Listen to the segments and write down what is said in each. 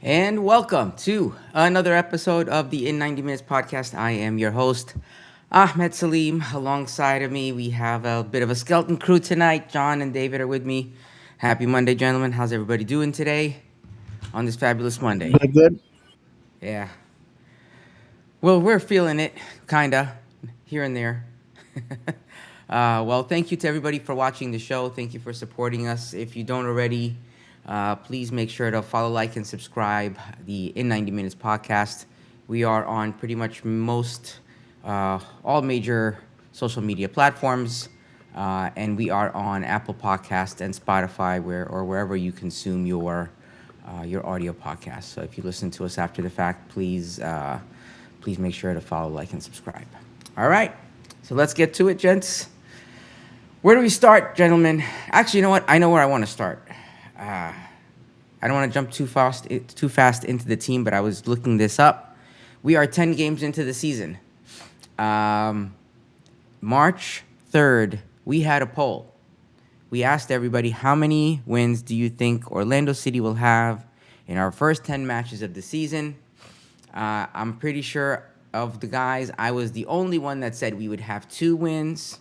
And welcome to another episode of the In 90 Minutes podcast. I am your host, Ahmed Salim. Alongside of me, we have a bit of a skeleton crew tonight. John and David are with me. Happy Monday, gentlemen. How's everybody doing today on this fabulous Monday? Good, good. Yeah. Well, we're feeling it, kinda, here and there. Well, thank you to everybody for watching the show. Thank you for supporting us. If you don't already, please make sure to follow, like, and subscribe the In 90 Minutes podcast. We are on pretty much all major social media platforms, and we are on Apple Podcast and Spotify, or wherever you consume your audio podcast. So if you listen to us after the fact, please make sure to follow, like, and subscribe. All right, so let's get to it, gents. Where do we start, gentlemen? Actually, you know what? I know where I want to start. Uh, I don't want to jump too fast into the team, but I was looking this up. We are 10 games into the season. Um, March 3rd, we had a poll. We asked everybody, how many wins do you think Orlando City will have in our first 10 matches of the season? I'm pretty sure of the guys, I was the only one that said we would have 2 wins.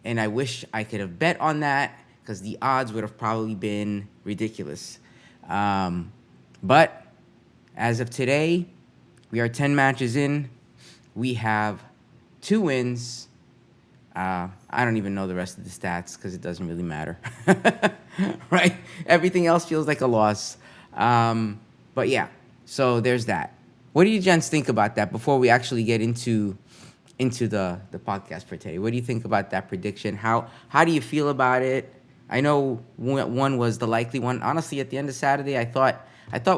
And I wish I could have bet on that because the odds would have probably been ridiculous. Um, but as of today, we are 10 matches in. We have 2 wins. I don't even know the rest of the stats because it doesn't really matter. Right? Everything else feels like a loss. But yeah, so there's that. What do you gents think about that before we actually get into the podcast for today? What do you think about that prediction? How do you feel about it? I know one was the likely one. Honestly, at the end of Saturday, I thought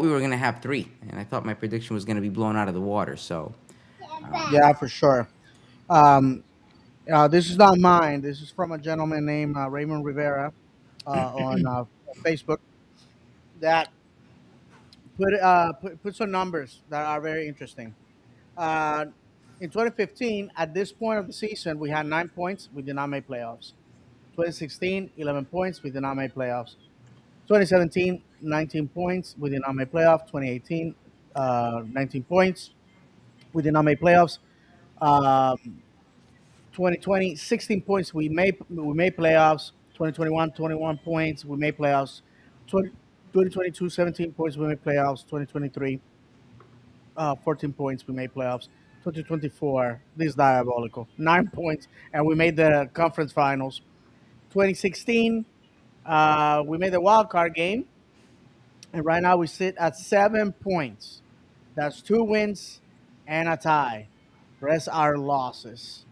we were gonna have three, and I thought my prediction was gonna be blown out of the water. So, Yeah, for sure. Um, this is not mine. This is from a gentleman named Raymond Rivera on Facebook that put some numbers that are very interesting. Uh, in 2015, at this point of the season, we had 9 points. We did not make playoffs. 2016, 11 points. We did not make playoffs. 2017, 19 points. We did not make playoffs. 2018, 19 points. We did not make playoffs. Um, 2020, 16 points. We made playoffs. 2021, 21 points. We made playoffs. 2022, 17 points. We made playoffs. 2023, 14 points. We made playoffs. 2024, this is diabolical. 9 points, and we made the conference finals. 2016, we made the wild card game, and right now we sit at 7 points. That's 2 wins and a tie. Rest are losses.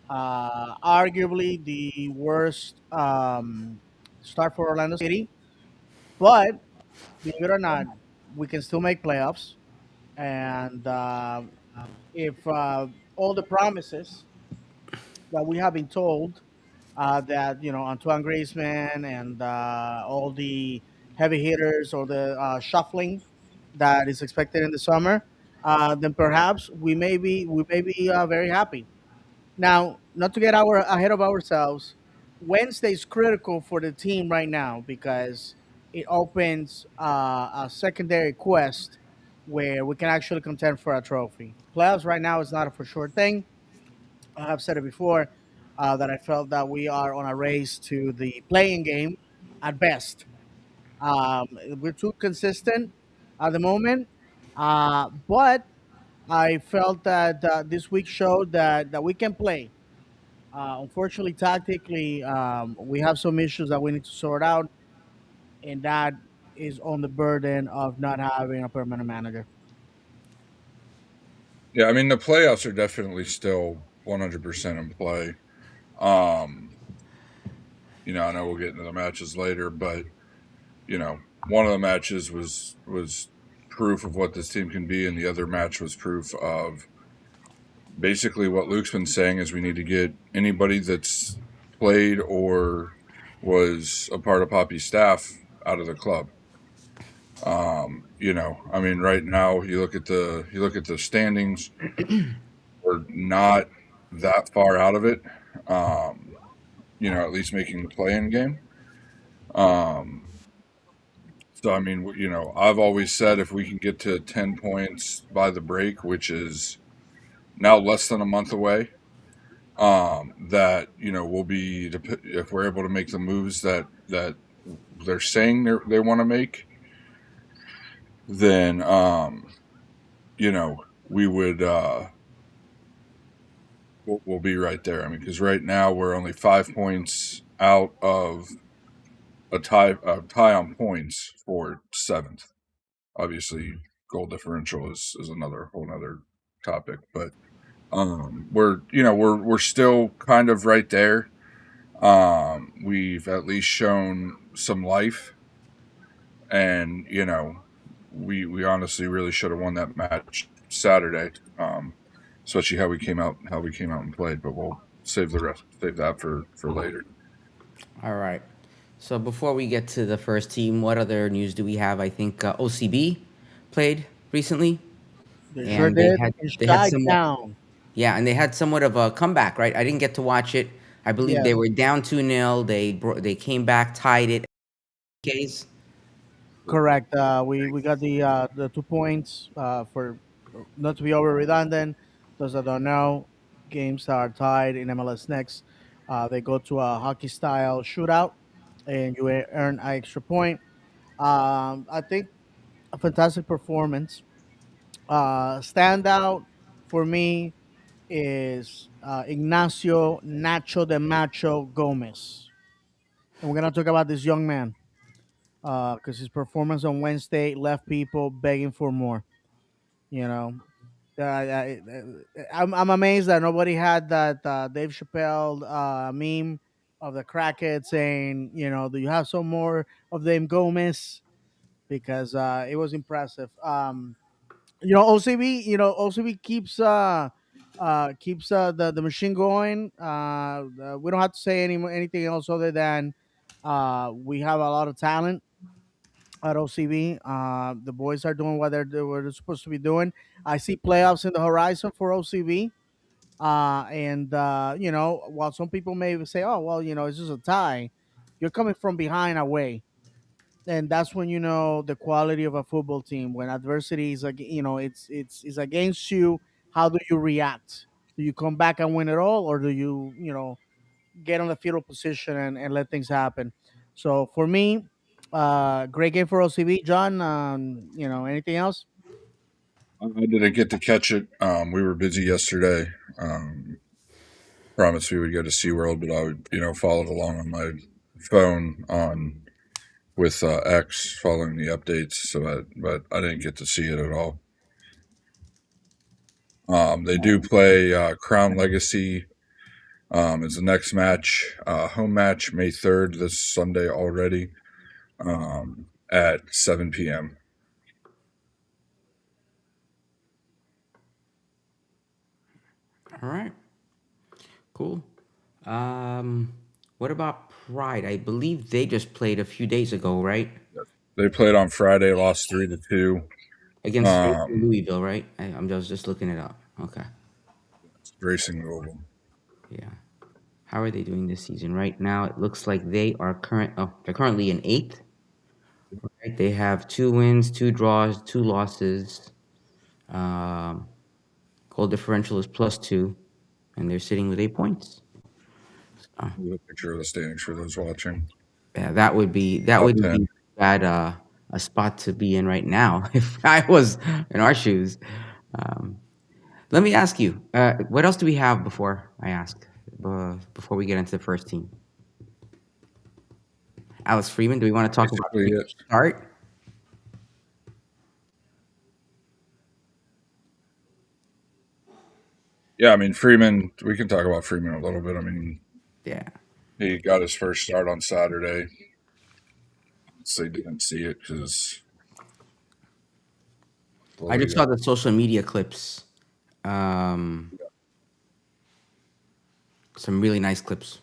Arguably the worst start for Orlando City. But believe it or not, we can still make playoffs. And if all the promises that we have been told that Antoine Griezmann and all the heavy hitters or the shuffling that is expected in the summer, then perhaps we may be very happy. Now, not to get ahead of ourselves, Wednesday is critical for the team right now because it opens a secondary quest where we can actually contend for a trophy. Playoffs right now is not a for sure thing. I have said it before that I felt that we are on a race to the playing game at best. We're too consistent at the moment, but I felt that this week showed that we can play. Unfortunately, tactically, we have some issues that we need to sort out, and that is on the burden of not having a permanent manager. Yeah, I mean the playoffs are definitely still 100% in play. Um, I know we'll get into the matches later, but one of the matches was proof of what this team can be, and the other match was proof of basically what Luke's been saying is we need to get anybody that's played or was a part of Poppy's staff out of the club. I mean, right now you look at the standings. We're not that far out of it. At least making the play-in game. Um, So, I mean, I've always said if we can get to 10 points by the break, which is now less than a month away, that, we'll be, if we're able to make the moves that they're saying they want to make, then, we would, we'll be right there. I mean, because right now we're only 5 points out of a tie on points for seventh. Obviously, goal differential is another whole other topic, but we're still kind of right there. We've at least shown some life, and we honestly really should have won that match Saturday, especially how we came out and played. But we'll save that for later. All right. So before we get to the first team, what other news do we have? I think OCB played recently. They sure did. They had down. Yeah, and they had somewhat of a comeback, right? I didn't get to watch it. I believe they were down 2-0. They came back, tied it. Case. Correct. We got the 2 points for not to be over redundant. Those that don't know, games are tied in MLS Next. They go to a hockey style shootout, and you earn an extra point. I think a fantastic performance. Standout for me is Ignacio Nacho de Macho Gomez. And we're going to talk about this young man because his performance on Wednesday left people begging for more. I'm amazed that nobody had that Dave Chappelle meme of the crackhead saying, do you have some more of them Gomez? Because it was impressive. OCB keeps the machine going. We don't have to say anything else other than we have a lot of talent at OCB. The boys are doing what they're supposed to be doing. I see playoffs in the horizon for OCB. And while some people may say, "Oh, well, it's just a tie," you're coming from behind away, and that's when you know the quality of a football team. When adversity is like, it's against you. How do you react? Do you come back and win it all, or do you get on the fetal position and let things happen? So for me, great game for OCB. John, anything else? I didn't get to catch it. We were busy yesterday. Promised we would go to SeaWorld, but I would, followed along on my phone with X, following the updates. But I didn't get to see it at all. They do play Crown Legacy. Is the next match, home match, May 3rd, this Sunday already, at 7 p.m. All right. Cool. What about Pride? I believe they just played a few days ago, right? They played on Friday, lost 3-2 against Louisville, right? I'm just looking it up. Okay. Racing Louisville. Yeah. How are they doing this season? Right now, it looks like they're currently in 8th. Right? They have 2 wins, 2 draws, 2 losses. Goal differential is +2, and they're sitting with 8 points. A picture of the standings for those watching. Yeah, that would be bad a spot to be in right now if I was in our shoes. Let me ask you, what else do we have before I ask? Before we get into the first team, Alex Freeman. Do we want to talk about the start? Yeah, I mean Freeman. We can talk about Freeman a little bit. I mean, yeah, he got his first start on Saturday. So didn't see it because I just saw the social media clips. Some really nice clips.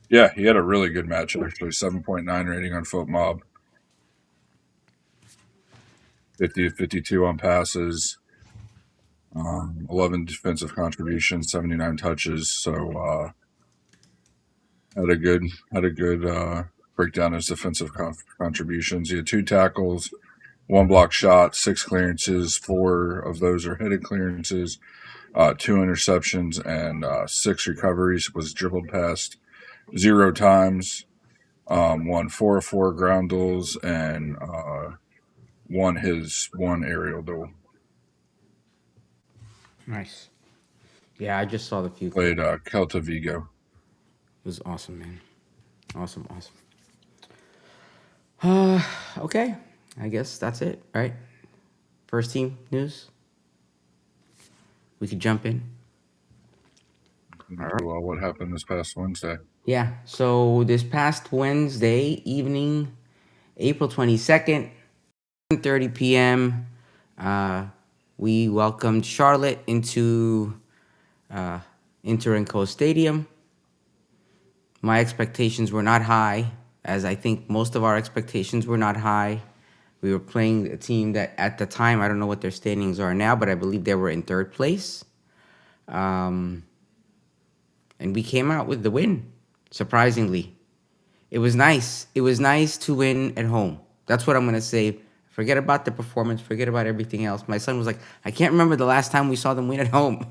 Yeah, he had a really good match actually. 7.9 rating on FootMob. 50 of 52 on passes. 11 defensive contributions, 79 touches. So had a good breakdown of his defensive contributions. He had 2 tackles, 1 block shot, 6 clearances. 4 of those are headed clearances. 2 interceptions and 6 recoveries. Was dribbled past 0 times. Won 4 of 4 ground duels and won his 1 aerial duel. Nice. Yeah, I just saw the few. Played Celta Vigo. It was awesome, man. Awesome, awesome. Okay. I guess that's it, right? First team news. We could jump in. What happened this past Wednesday? Yeah. So this past Wednesday evening, April 22nd, 7:30 p.m., we welcomed Charlotte into Inter Stadium. My expectations were not high, as I think most of our expectations were not high. We were playing a team that at the time, I don't know what their standings are now, but I believe they were in third place. And we came out with the win, surprisingly. It was nice. It was nice to win at home. That's what I'm going to say. Forget about the performance. Forget about everything else. My son was like, I can't remember the last time we saw them win at home.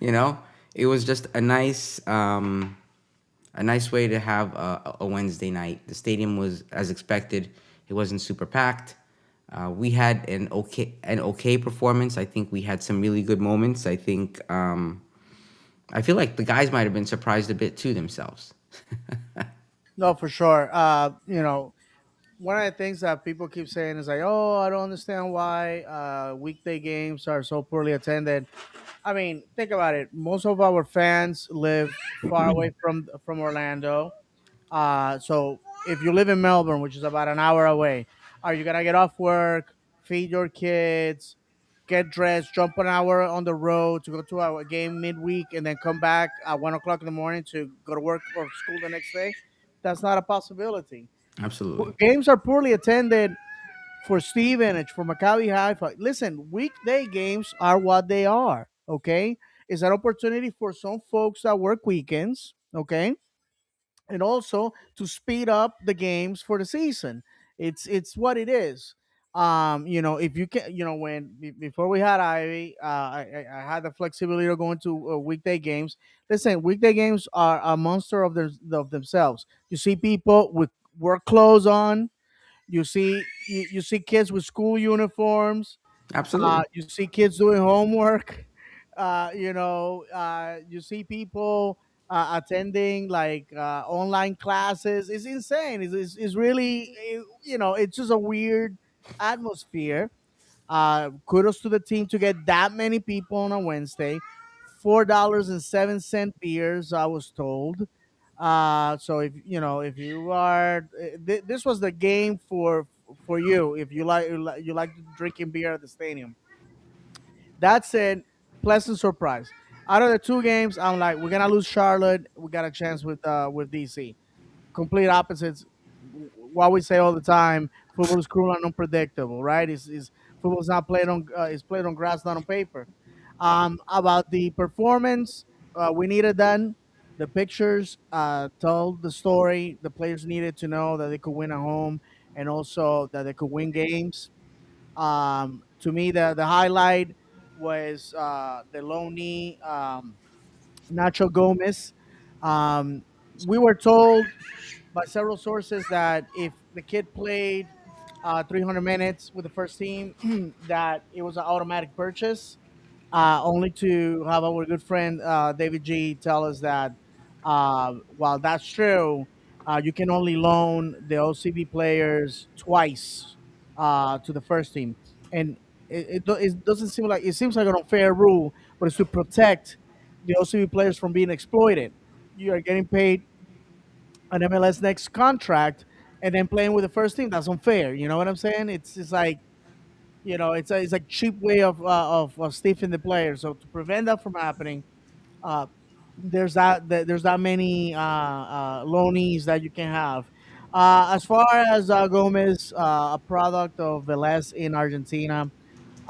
You know, it was just a nice way to have a Wednesday night. The stadium was as expected. It wasn't super packed. We had an okay performance. I think we had some really good moments. I think I feel like the guys might have been surprised a bit too themselves. No, for sure. One of the things that people keep saying is like, "Oh, I don't understand why weekday games are so poorly attended." I mean, think about it. Most of our fans live far away from Orlando. So if you live in Melbourne, which is about an hour away, are you gonna get off work, feed your kids, get dressed, jump an hour on the road to go to a game midweek, and then come back at 1 o'clock in the morning to go to work or school the next day? That's not a possibility. Absolutely. Games are poorly attended for Stevenage, for Maccabi Haifa. Listen, weekday games are what they are. Okay, it's an opportunity for some folks that work weekends. Okay, and also to speed up the games for the season. It's what it is. If you can, before we had Ivy, I had the flexibility of going to weekday games. Listen, weekday games are a monster of themselves. You see people with work clothes on. You see kids with school uniforms. Absolutely. You see kids doing homework. You see people attending like online classes. It's insane. It's really, it's just a weird atmosphere. Kudos to the team to get that many people on a Wednesday. $4.07 beers, I was told. So if you are, this was the game for you. If you like drinking beer at the stadium. That said, pleasant surprise. Out of the two games, I'm like, we're gonna lose Charlotte. We got a chance with DC. Complete opposites. What we say all the time: football is cruel and unpredictable, right? Is football's not played on is played on grass, not on paper. About the performance, we needed done. The pictures told the story. The players needed to know that they could win at home and also that they could win games. To me, the highlight was the lonely Nacho Gomez. We were told by several sources that if the kid played 300 minutes with the first team, that it was an automatic purchase. Only to have our good friend David G tell us that while that's true, you can only loan the OCB players twice to the first team, and it doesn't seem like it seems like an unfair rule, but it's to protect the OCB players from being exploited. You are getting paid an MLS next contract and then playing with the first team. That's unfair. You know what I'm saying? It's like it's a cheap way of stiffing the players. So to prevent that from happening, uh, there's that many loanees that you can have. As far as Gomez, a product of Velez in Argentina,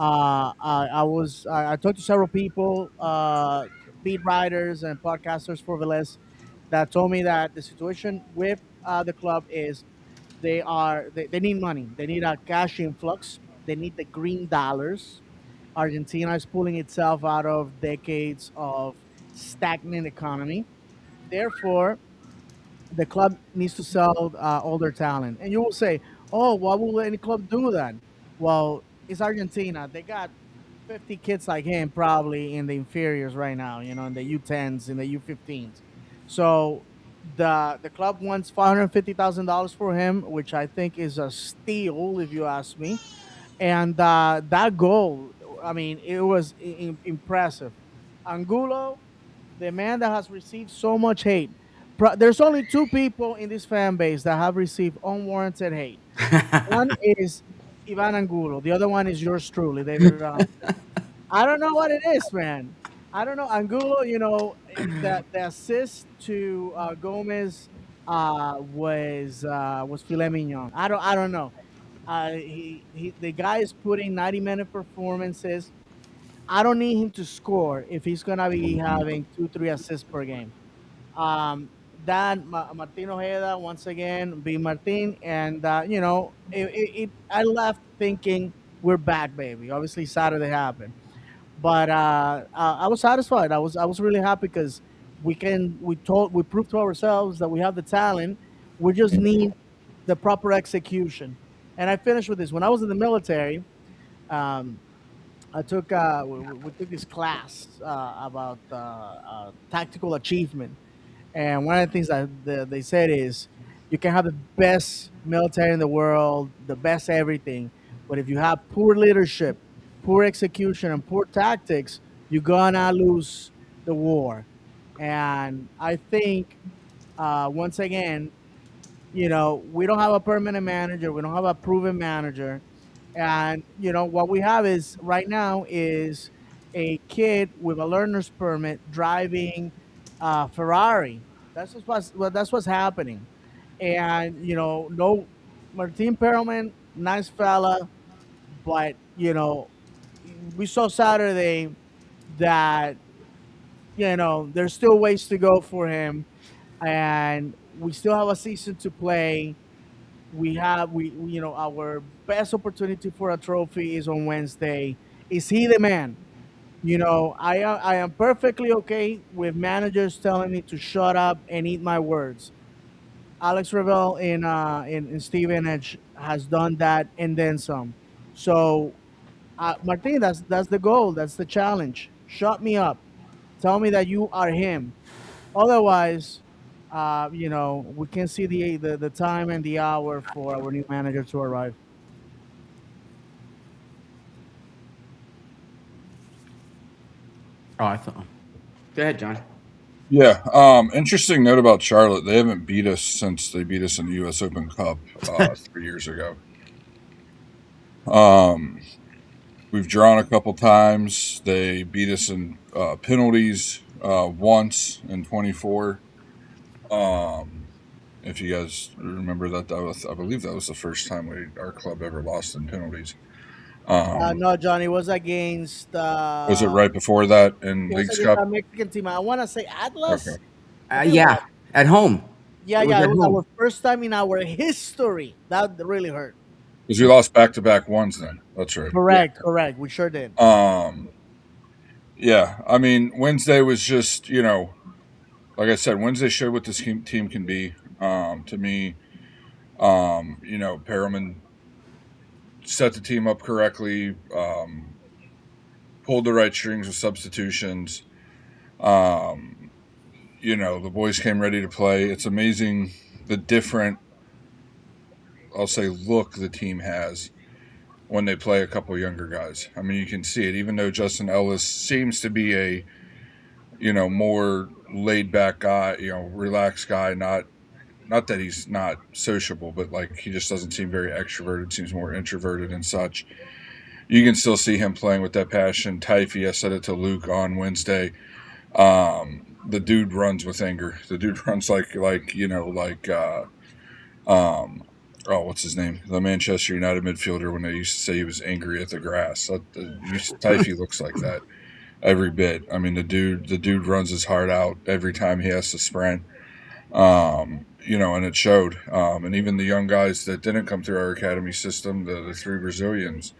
I talked to several people, beat writers and podcasters for Velez, that told me that the situation with the club is they need money. They need a cash influx. They need the green dollars. Argentina is pulling itself out of decades of stagnant economy. Therefore, the club needs to sell all their talent. And you will say, "Oh, why will any club do that?" Well, it's Argentina. They got 50 kids like him probably in the inferiors right now. In the U10s, in the U15s. So the club wants $550,000 for him, which I think is a steal, if you ask me. And that goal, I mean, it was impressive. Angulo, the man that has received so much hate. There's only two people in this fan base that have received unwarranted hate. One is Ivan Angulo. The other one is yours truly, David Ram. I don't know what it is, man. I don't know. Angulo, the assist to Gomez was filet mignon. I don't know. The guy is putting 90-minute performances. I don't need him to score if he's gonna be having 2, 3 assists per game. That Martin Ojeda once again, be Martin, and I left thinking we're back, baby. Obviously, Saturday happened, but I was satisfied. I was really happy because we proved to ourselves that we have the talent. We just need the proper execution. And I finished with this. When I was in the military, um, I took we took this class about tactical achievement, and one of the things that they said is you can have the best military in the world, the best everything, but if you have poor leadership, poor execution, and poor tactics, you're gonna lose the war. And I think once again, we don't have a permanent manager, we don't have a proven manager, and what we have is right now is a kid with a learner's permit driving Ferrari. That's what's happening. And no, Martin Perelman, nice fella, but we saw Saturday that there's still ways to go for him, and we still have a season to play. Our best opportunity for a trophy is on Wednesday. Is he the man? I am perfectly okay with managers telling me to shut up and eat my words. Alex Revel in Steven Edge has done that and then some. So Martin, that's the goal. That's the challenge. Shut me up. Tell me that you are him. Otherwise, we can see the time and the hour for our new manager to arrive. Oh, I thought. Go ahead, John. Yeah. Interesting note about Charlotte. They haven't beat us since they beat us in the U.S. Open Cup 3 years ago. We've drawn a couple times. They beat us in penalties once in 24. If you guys remember that, I believe that was the first time our club ever lost in penalties. No, Johnny, was against. Was it right before that in It was Leagues against Cup? a Mexican team. I want to say Okay. Atlas. I think it Yeah, was. at home. Yeah, It was yeah. It at was home. our first time in our history. That really hurt. Because we lost back-to-back ones then. That's right. Correct, correct. We sure did. Yeah. I mean, Wednesday was just, like I said, Wednesday showed what this team can be. To me, Perriman set the team up correctly, pulled the right strings with substitutions. The boys came ready to play. It's amazing the different, I'll say, look the team has when they play a couple younger guys. I mean, you can see it. Even though Justin Ellis seems to be a, more laid back guy, relaxed guy, not that he's not sociable, but like he just doesn't seem very extroverted, seems more introverted and such. You can still see him playing with that passion. Typhy, I said it to Luke on Wednesday. The dude runs with anger. The dude runs like oh, what's his name? The Manchester United midfielder when they used to say he was angry at the grass. Typhy looks like that every bit. I mean, the dude runs his heart out every time he has to sprint. And it showed. And even the young guys that didn't come through our academy system, the three Brazilians,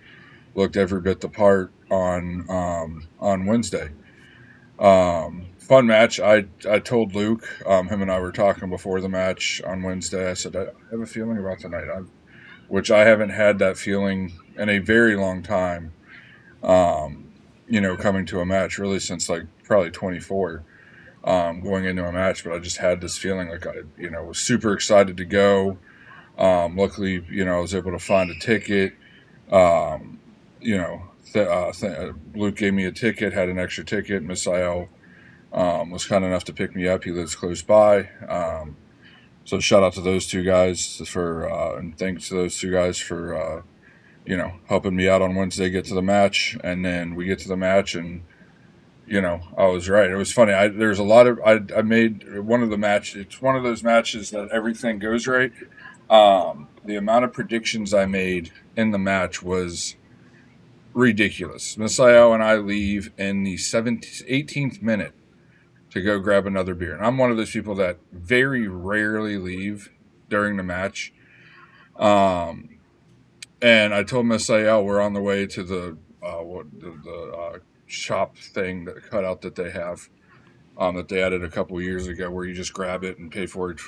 looked every bit the part on Wednesday. Fun match. I told Luke, him and I were talking before the match on Wednesday. I said I have a feeling about tonight, which I haven't had that feeling in a very long time. Coming to a match really since like probably 24. Going into a match, but I just had this feeling like I was super excited to go. Luckily, I was able to find a ticket. Um, Luke gave me a ticket, had an extra ticket. Misael was kind enough to pick me up. He lives close by. So shout out to those two guys and thanks to those two guys for, helping me out on Wednesday, get to the match. And then we get to the match and, I was right. It was funny. There's a lot of, I made one of the match. It's one of those matches that everything goes right. The amount of predictions I made in the match was ridiculous. Misael and I leave in the 18th minute to go grab another beer. And I'm one of those people that very rarely leave during the match. And I told Misael we're on the way to the shop thing, that cutout that they have, that they added a couple years ago, where you just grab it and pay for it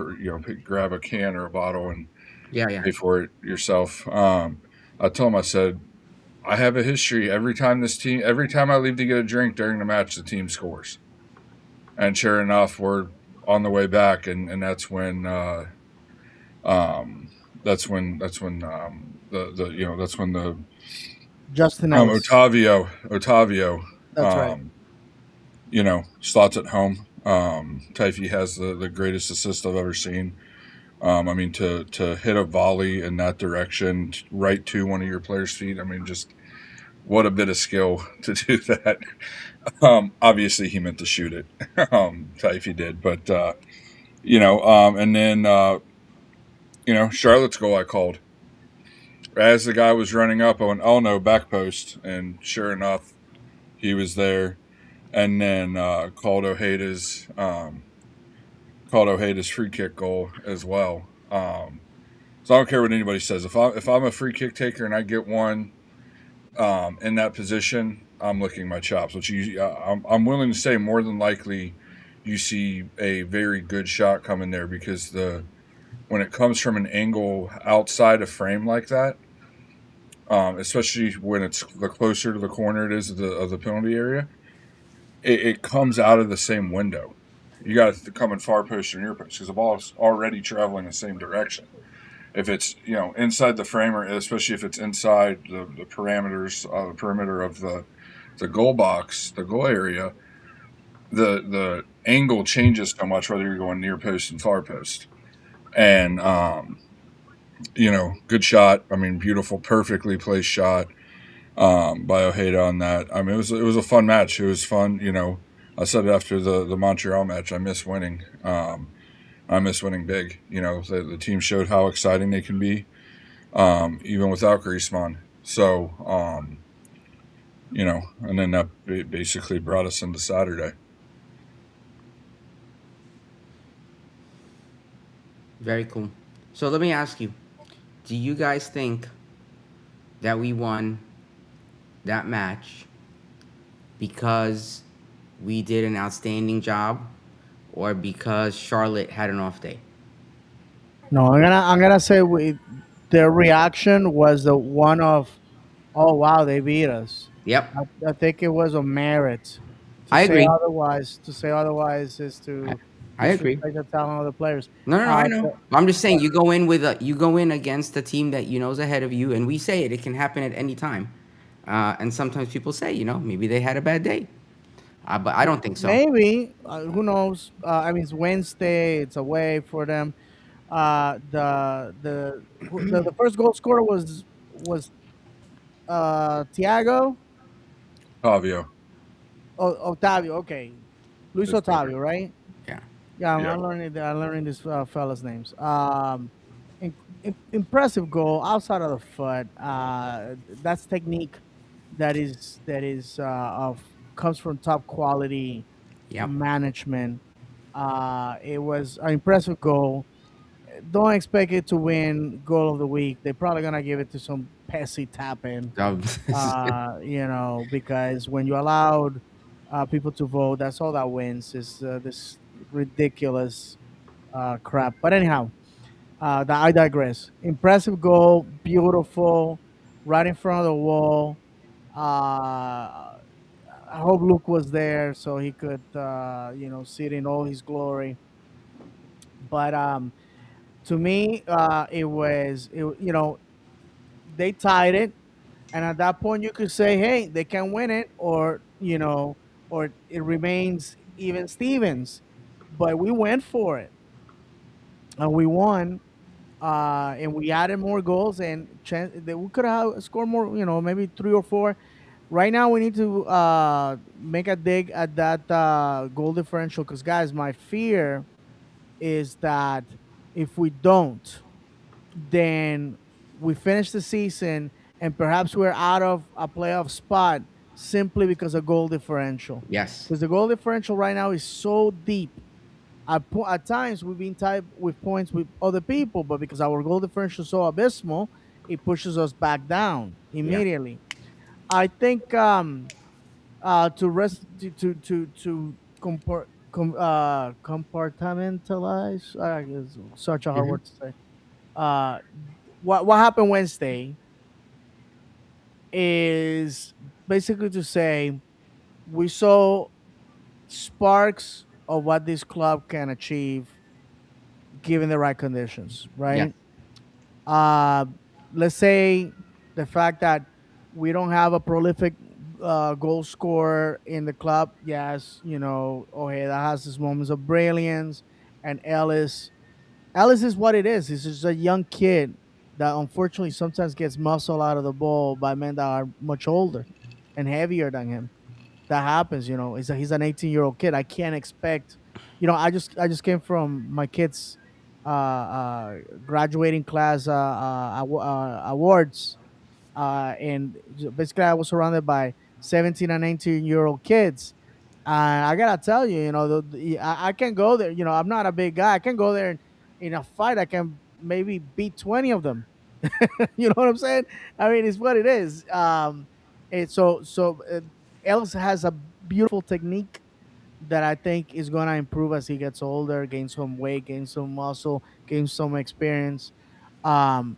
grab a can or a bottle and Yeah. pay for it yourself. I told him, I said, I have a history. Every time I leave to get a drink during the match, the team scores. And sure enough, we're on the way back, and that's when that's when the Justin Ellis. Otavio That's right. slots at home. Typhy has the greatest assist I've ever seen. I mean, to hit a volley in that direction, right to one of your players' feet. I mean, just what a bit of skill to do that. Obviously, he meant to shoot it. Typhy did, but and then Charlotte's goal I called. As the guy was running up, I went, "Oh no, back post!" And sure enough, he was there. And then called Ojeda's free kick goal as well. So I don't care what anybody says. If I'm a free kick taker and I get one in that position, I'm licking my chops. Which I'm willing to say more than likely you see a very good shot coming there, because when it comes from an angle outside a frame like that, especially when it's the closer to the corner it is of the penalty area, it comes out of the same window. You got to come in far post or near post, because the ball is already traveling the same direction. If it's inside the frame, or especially if it's inside the parameters, the perimeter of the goal box, the goal area, the angle changes so much whether you're going near post and far post. And good shot. I mean, beautiful, perfectly placed shot by Ojeda on that. I mean, it was a fun match. It was fun. I said it after the Montreal match. I miss winning. I miss winning big. The team showed how exciting they can be, even without Griezmann. So, and then that basically brought us into Saturday. Very cool. So let me ask you, do you guys think that we won that match because we did an outstanding job, or because Charlotte had an off day? No, I'm gonna say their reaction was the one of, oh wow, they beat us. Yep, I think it was a merit. To I say agree. otherwise, is I, to I agree. disrespect the talent of the players. No, I The, know. I'm just saying, you go in against a team that you know is ahead of you, and we say it can happen at any time. And sometimes people say, maybe they had a bad day, but I don't think so. maybe who knows? I mean, it's Wednesday. It's away for them. The first goal scorer was Thiago Otavio. Otavio. Okay, Luis It's better. Otavio, right? Yeah. Yeah, Yeah. I'm learning this fella's names. impressive goal outside of the foot. That's technique that is of comes from top quality Yep. management. It was an impressive goal. Don't expect it to win goal of the week. They're probably gonna give it to some Pessy tap in. Um, Because when you allowed people to vote, that's all that wins is this ridiculous crap. But anyhow, I digress. Impressive goal, beautiful, right in front of the wall. I hope Luke was there so he could, see it in all his glory. But to me, they tied it, and at that point, you could say, hey, they can win it, or it remains even Stevens. But we went for it, and we won. And we added more goals, and we could have scored more. Maybe 3 or 4. Right now, we need to make a dig at that goal differential, because guys, my fear is that if we don't, then we finish the season and perhaps we're out of a playoff spot simply because of goal differential. yes. Because the goal differential right now is so deep. At times we've been tied with points with other people, but because our goal differential is so abysmal, it pushes us back down Yeah. immediately. I think to rest to compartmentalize. It's such a hard Hmm. word to say. Uh, what happened Wednesday is basically to say we saw sparks of what this club can achieve given the right conditions, Yes. right? Uh, let's say the fact that we don't have a prolific goal scorer in the club. Yes, Ojeda has his moments of brilliance, and Ellis is what it is. He's just a young kid that unfortunately sometimes gets muscle out of the ball by men that are much older and heavier than him. That happens. He's an 18-year-old kid. I can't expect. I just came from my kids' graduating class awards, and basically I was surrounded by 17 and 19-year-old kids. And I gotta tell you, I can go there. I'm not a big guy. I can go there in a fight. I can maybe beat 20 of them. You know what I'm saying? I mean, it's what it is. Ellis has a beautiful technique that I think is gonna improve as he gets older, gain some weight, gain some muscle, gain some experience. Um,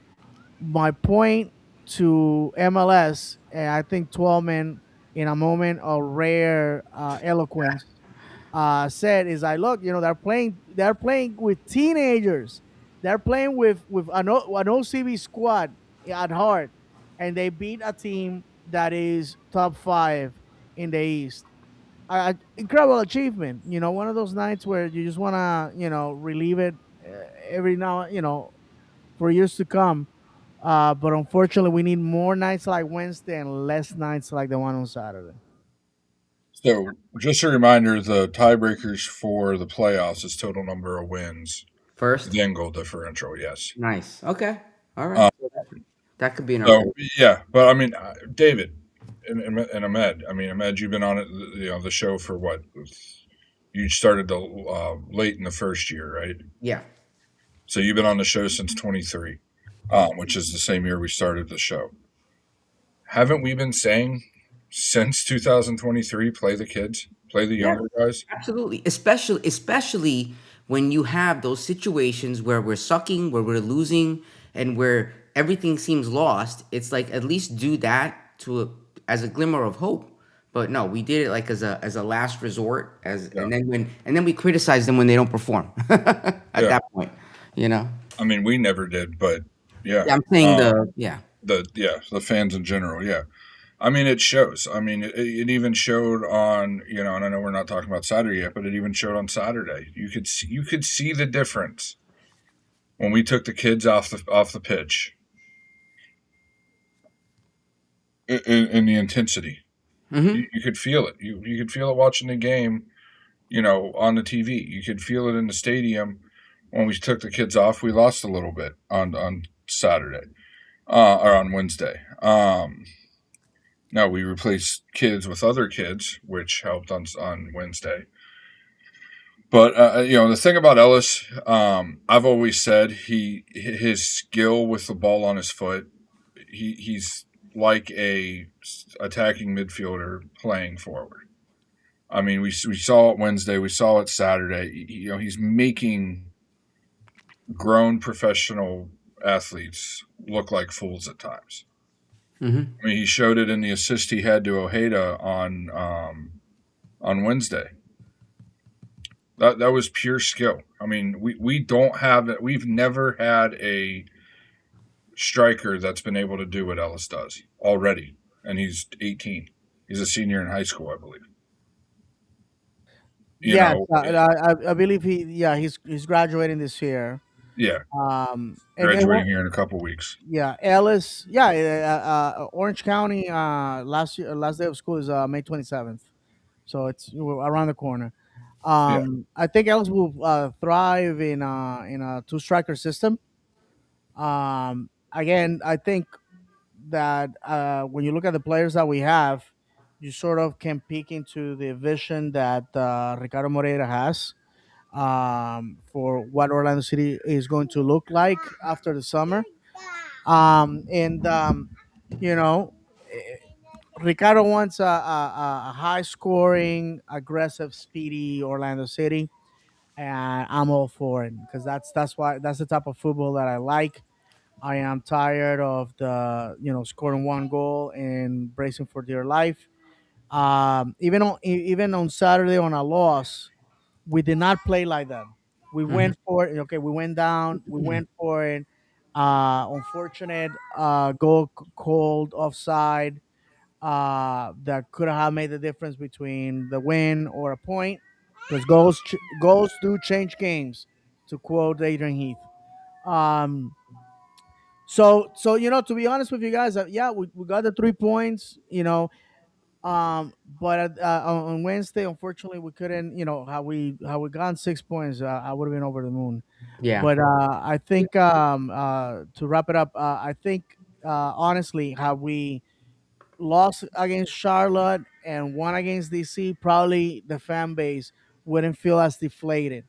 my point to MLS, and I think Twelman, in a moment of rare eloquence, said is, I look, they're playing with teenagers, they're playing with an OCB squad at heart, and they beat a team that is top 5 in the East. Incredible achievement. One of those nights where you just want to relieve it every now, for years to come. But unfortunately, we need more nights like Wednesday and less nights like the one on Saturday. So, just a reminder: the tiebreakers for the playoffs is total number of wins, First. then goal differential. Yes. Nice. Okay. All right. Uh, That could be an so argument. yeah, but I mean, David and Ahmed. I mean, Ahmed, you've been on it, the show for what? You started late in the first year, right? Yeah. So you've been on the show since 23, which is the same year we started the show. Haven't we been saying since 2023, play the kids, play the Yeah. younger guys? Absolutely. Especially when you have those situations where we're sucking, where we're losing, and where everything seems lost. It's like at least do that as a glimmer of hope. But no, we did it like as a last resort, Yeah, and then we criticize them when they don't perform at yeah. that point. You know. I mean, we never did, but yeah, Yeah, I'm saying the fans in general, yeah. I mean, it shows. I mean, it even showed on, and I know we're not talking about Saturday yet, but it even showed on Saturday. You could see the difference when we took the kids off the pitch in the intensity. Mm-hmm. You could feel it. You could feel it watching the game, on the TV. You could feel it in the stadium when we took the kids off, we lost a little bit on Saturday or on Wednesday. Now we replaced kids with other kids, which helped on Wednesday. But the thing about Ellis, I've always said his skill with the ball on his foot, he's like a attacking midfielder playing forward. I mean, we saw it Wednesday, we saw it Saturday. He's making grown professional athletes look like fools at times. Mm-hmm. I mean, he showed it in the assist he had to Ojeda on Wednesday. That was pure skill. I mean, we don't have it. We've never had a striker that's been able to do what Ellis does already, and he's 18. He's a senior in high school, I believe. Yes, I believe he's graduating this year. Yeah, And graduating here in a couple weeks. yeah, Ellis, Orange County, last day of school is May 27th, so it's around the corner. Yeah, I think Ellis will thrive in a two striker system. Again, I think that when you look at the players that we have, you sort of can peek into the vision that Ricardo Moreira has for what Orlando City is going to look like after the summer. And you know, eh, Ricardo wants a high scoring, aggressive, speedy Orlando City, and I'm all for it because that's the type of football that I like. I am tired of the scoring one goal and bracing for dear life. Even on Saturday on a loss, we did not play like that. We Mm-hmm. went for it. Okay, we went down. We went for it. Unfortunate goal called offside that could have made the difference between the win or a point. Because goals do change games, to quote Adrian Heath. Um, to be honest with you guys, yeah, we got the 3 points. But on Wednesday, unfortunately, we couldn't. How we got 6 points, I would have been over the moon. Yeah. But I think to wrap it up, I think honestly, how we lost against Charlotte and won against DC, probably the fan base wouldn't feel as deflated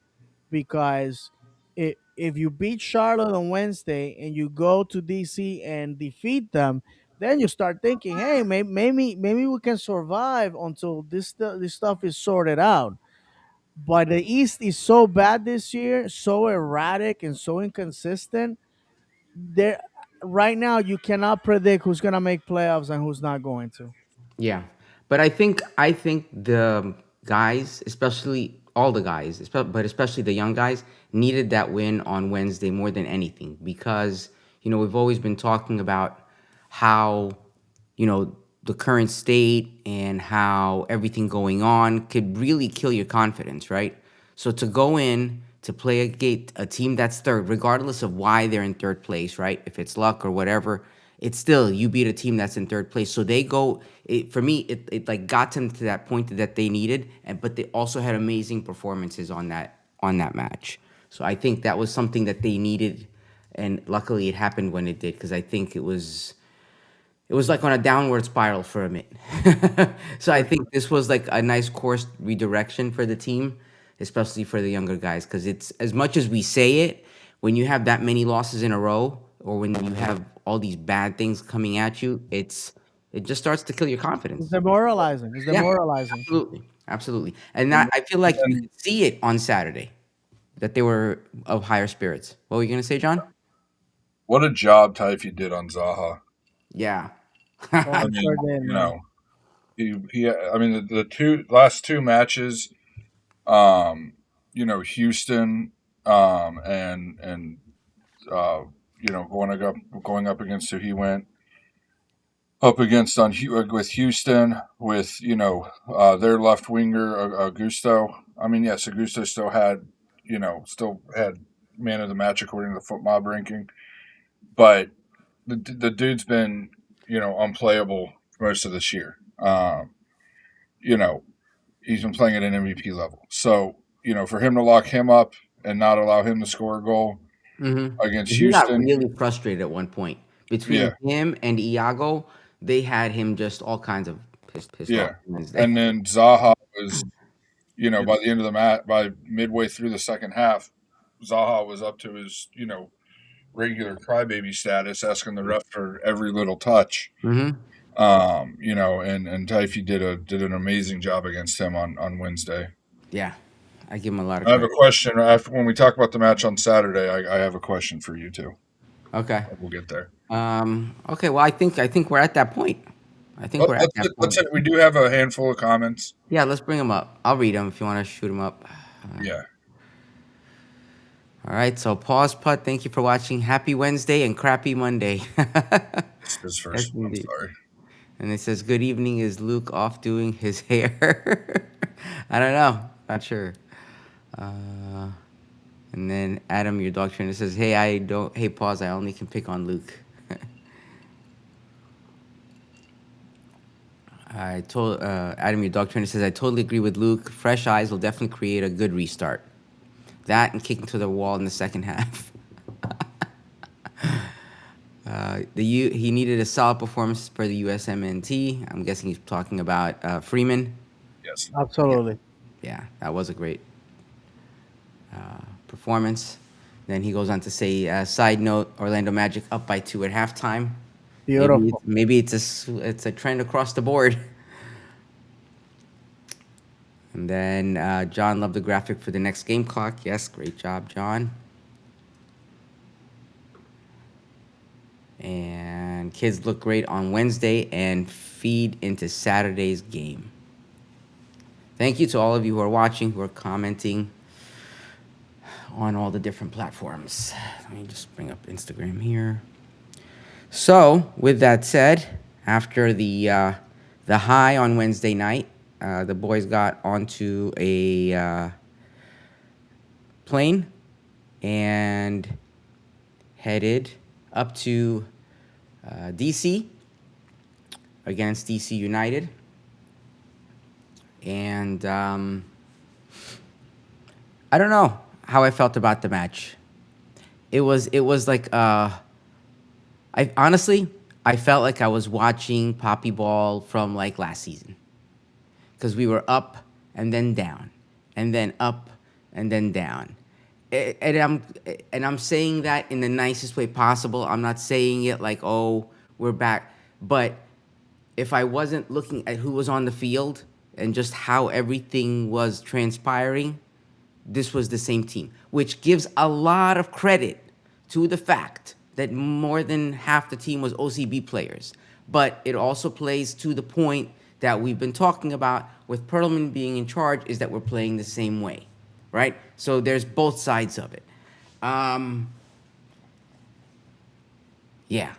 because if you beat Charlotte on Wednesday and you go to DC and defeat them, then you start thinking, hey, maybe we can survive until this stuff is sorted out. But the East is so bad this year, so erratic and so inconsistent. There, right now, you cannot predict who's gonna make playoffs and who's not going to. Yeah, but I think the guys, especially all the guys, but especially the young guys, needed that win on Wednesday more than anything because we've always been talking about how the current state and how everything going on could really kill your confidence, right? So to go in to play a team that's third, regardless of why they're in third place, right? If it's luck or whatever, it's still you beat a team that's in third place. So they go. For me, it like got them to that point that they needed, but they also had amazing performances on that match. So I think that was something that they needed, and luckily it happened when it did because I think it was like on a downward spiral for a minute. So I think this was like a nice course redirection for the team, especially for the younger guys, because it's as much as we say it, when you have that many losses in a row, or when you have all these bad things coming at you, it just starts to kill your It's confidence. demoralizing. It's Yeah, demoralizing. absolutely, absolutely. And that I feel like you and could see it on Saturday that they were of higher spirits. What were you gonna say, John? what a job Taifi did on Zaha. Yeah. Oh, I I'm sure mean, did, man. he. I mean, the last two matches, um, Houston, and uh, going up against who he went up against with Houston with their left winger Augusto. I mean, yes, Augusto still had man of the match according to the Foot Mob ranking, but the dude's been unplayable most of this year. You know, he's been playing at an MVP level. So for him to lock him up and not allow him to score a goal against He got Houston. really frustrated at one point. Between Yeah, him and Iago, they had him just all kinds of pissed off yeah. Wednesday. And then Zaha was, by the end of the match, by midway through the second half, Zaha was up to his, regular crybaby status, asking the ref for every little touch. Mm-hmm. And Taifi did an amazing job against him on Wednesday. Yeah, I give him a lot of I have a credit. question after when we talk about the match on Saturday. I have a question for you too. Okay. We'll get there. Okay. Well, I think we're at that point. I think we're at that point. That's it. We do have a handful of comments. Yeah, let's bring them up. I'll read them if you want to shoot them up. Yeah. All right. So, Pause Putt, thank you for watching. Happy Wednesday and crappy Monday. It's his first Yes, one. I'm indeed. sorry. And it says, "Good evening. Is Luke off doing his hair?" I don't know. Not sure. And then Adam, your dog trainer, says, "Hey, Hey, pause. I only can pick on Luke." I told Adam, your dog trainer, says, "I totally agree with Luke. Fresh eyes will definitely create a good restart. That and kicking to the wall in the second half." He needed a solid performance for the USMNT. I'm guessing he's talking about Freeman. Yes. Absolutely. Yeah, that was a great performance. Then he goes on to say, side note, Orlando Magic up by 2 at halftime. Beautiful. Maybe it's a trend across the board. And then John loved the graphic for the next game clock. Yes, great job, John. And kids look great on Wednesday and feed into Saturday's game. Thank you to all of you who are watching, who are commenting on all the different platforms. Let me just bring up Instagram here. So, with that said, after the high on Wednesday night, the boys got onto a plane and headed up to DC against DC United. And I don't know how I felt about the match. It was like I felt like I was watching Poppy Ball from like last season, because we were up and then down, and then up and then down. And I'm saying that in the nicest way possible. I'm not saying it like, oh, we're back. But if I wasn't looking at who was on the field and just how everything was transpiring, this was the same team, which gives a lot of credit to the fact that more than half the team was OCB players. But it also plays to the point that we've been talking about with Perlman being in charge, is that we're playing the same way, right? So there's both sides of it. Yeah.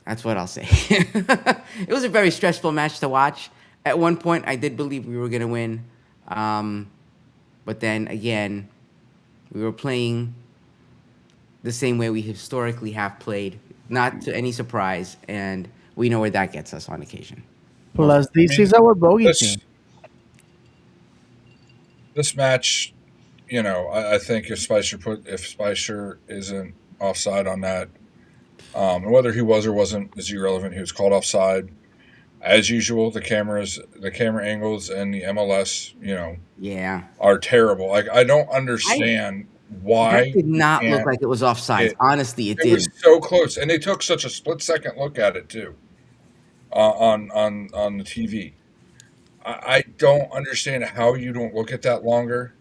That's what I'll say. It was a very stressful match to watch. At one point, I did believe we were going to win. But then again, we were playing the same way we historically have played, not to any surprise, and we know where that gets us on occasion. Plus, this is our bogey team. This match, I think if Spicer isn't offside on that, and whether he was or wasn't is irrelevant. He was called offside. As usual, the camera angles and the MLS, are terrible. Like, I don't understand why. That did not look like it was offside. Honestly, it did. It was so close, and they took such a split-second look at it too, on the TV. I don't understand how you don't look at that longer.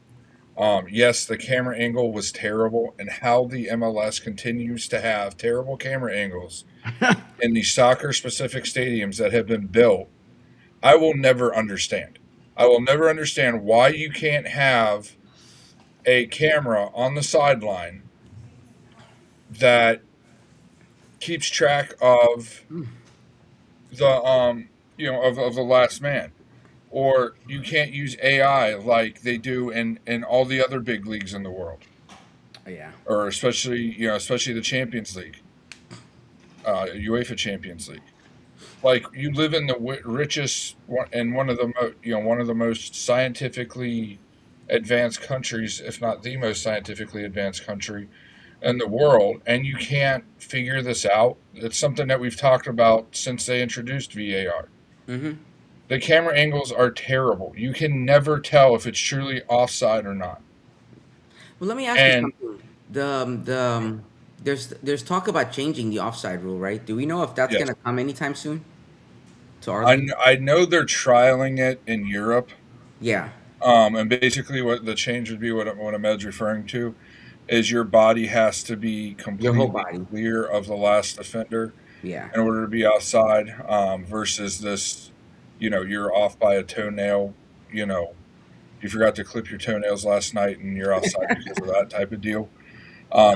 Yes, the camera angle was terrible, and how the MLS continues to have terrible camera angles in these soccer-specific stadiums that have been built, I will never understand. I will never understand why you can't have a camera on the sideline that keeps track of the of the last man. Or you can't use AI like they do in all the other big leagues in the world. Yeah. Or especially the Champions League, UEFA Champions League. Like, you live in the richest and one of the most scientifically advanced countries, if not the most scientifically advanced country in the world, and you can't figure this out. It's something that we've talked about since they introduced VAR. Mm-hmm. The camera angles are terrible. You can never tell if it's truly offside or not. Well, let me ask you And something. There's talk about changing the offside rule, right? Do we know if that's yes, gonna come anytime soon to our league? I know they're trialing it in Europe. Yeah, And basically, what the change would be, what Ahmed's referring to, is your body has to be your whole completely body. clear of the last offender Yeah. in order to be outside, versus this, you're off by a toenail. You forgot to clip your toenails last night and you're outside because of that type of deal.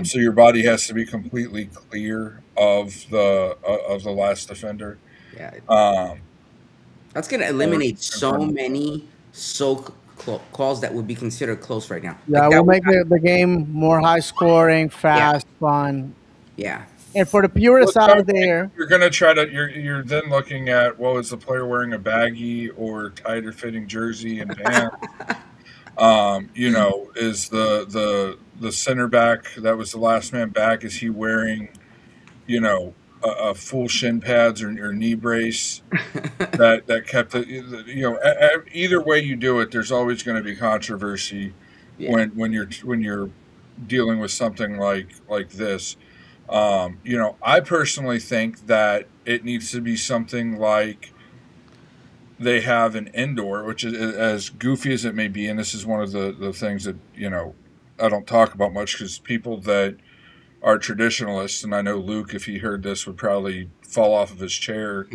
So your body has to be completely clear of the last offender. Yeah. Um, That's gonna or eliminate so many calls that would be considered close right now. Yeah, Like we'll that would make happen. the game more high scoring, Yeah. fast, fun. Yeah. And for the well, purists it's kind out of like there, you're gonna try to you're then looking at, well, is the player wearing a baggy or tighter fitting jersey and pants? Is the center back that was the last man back, is he wearing, a full shin pads or knee brace that kept it? Either way you do it, there's always going to be controversy Yeah. when you're dealing with something like this. I personally think that it needs to be something like they have an indoor, which is as goofy as it may be. And this is one of the things that, I don't talk about much because people that are traditionalists, and I know Luke, if he heard this, would probably fall off of his chair.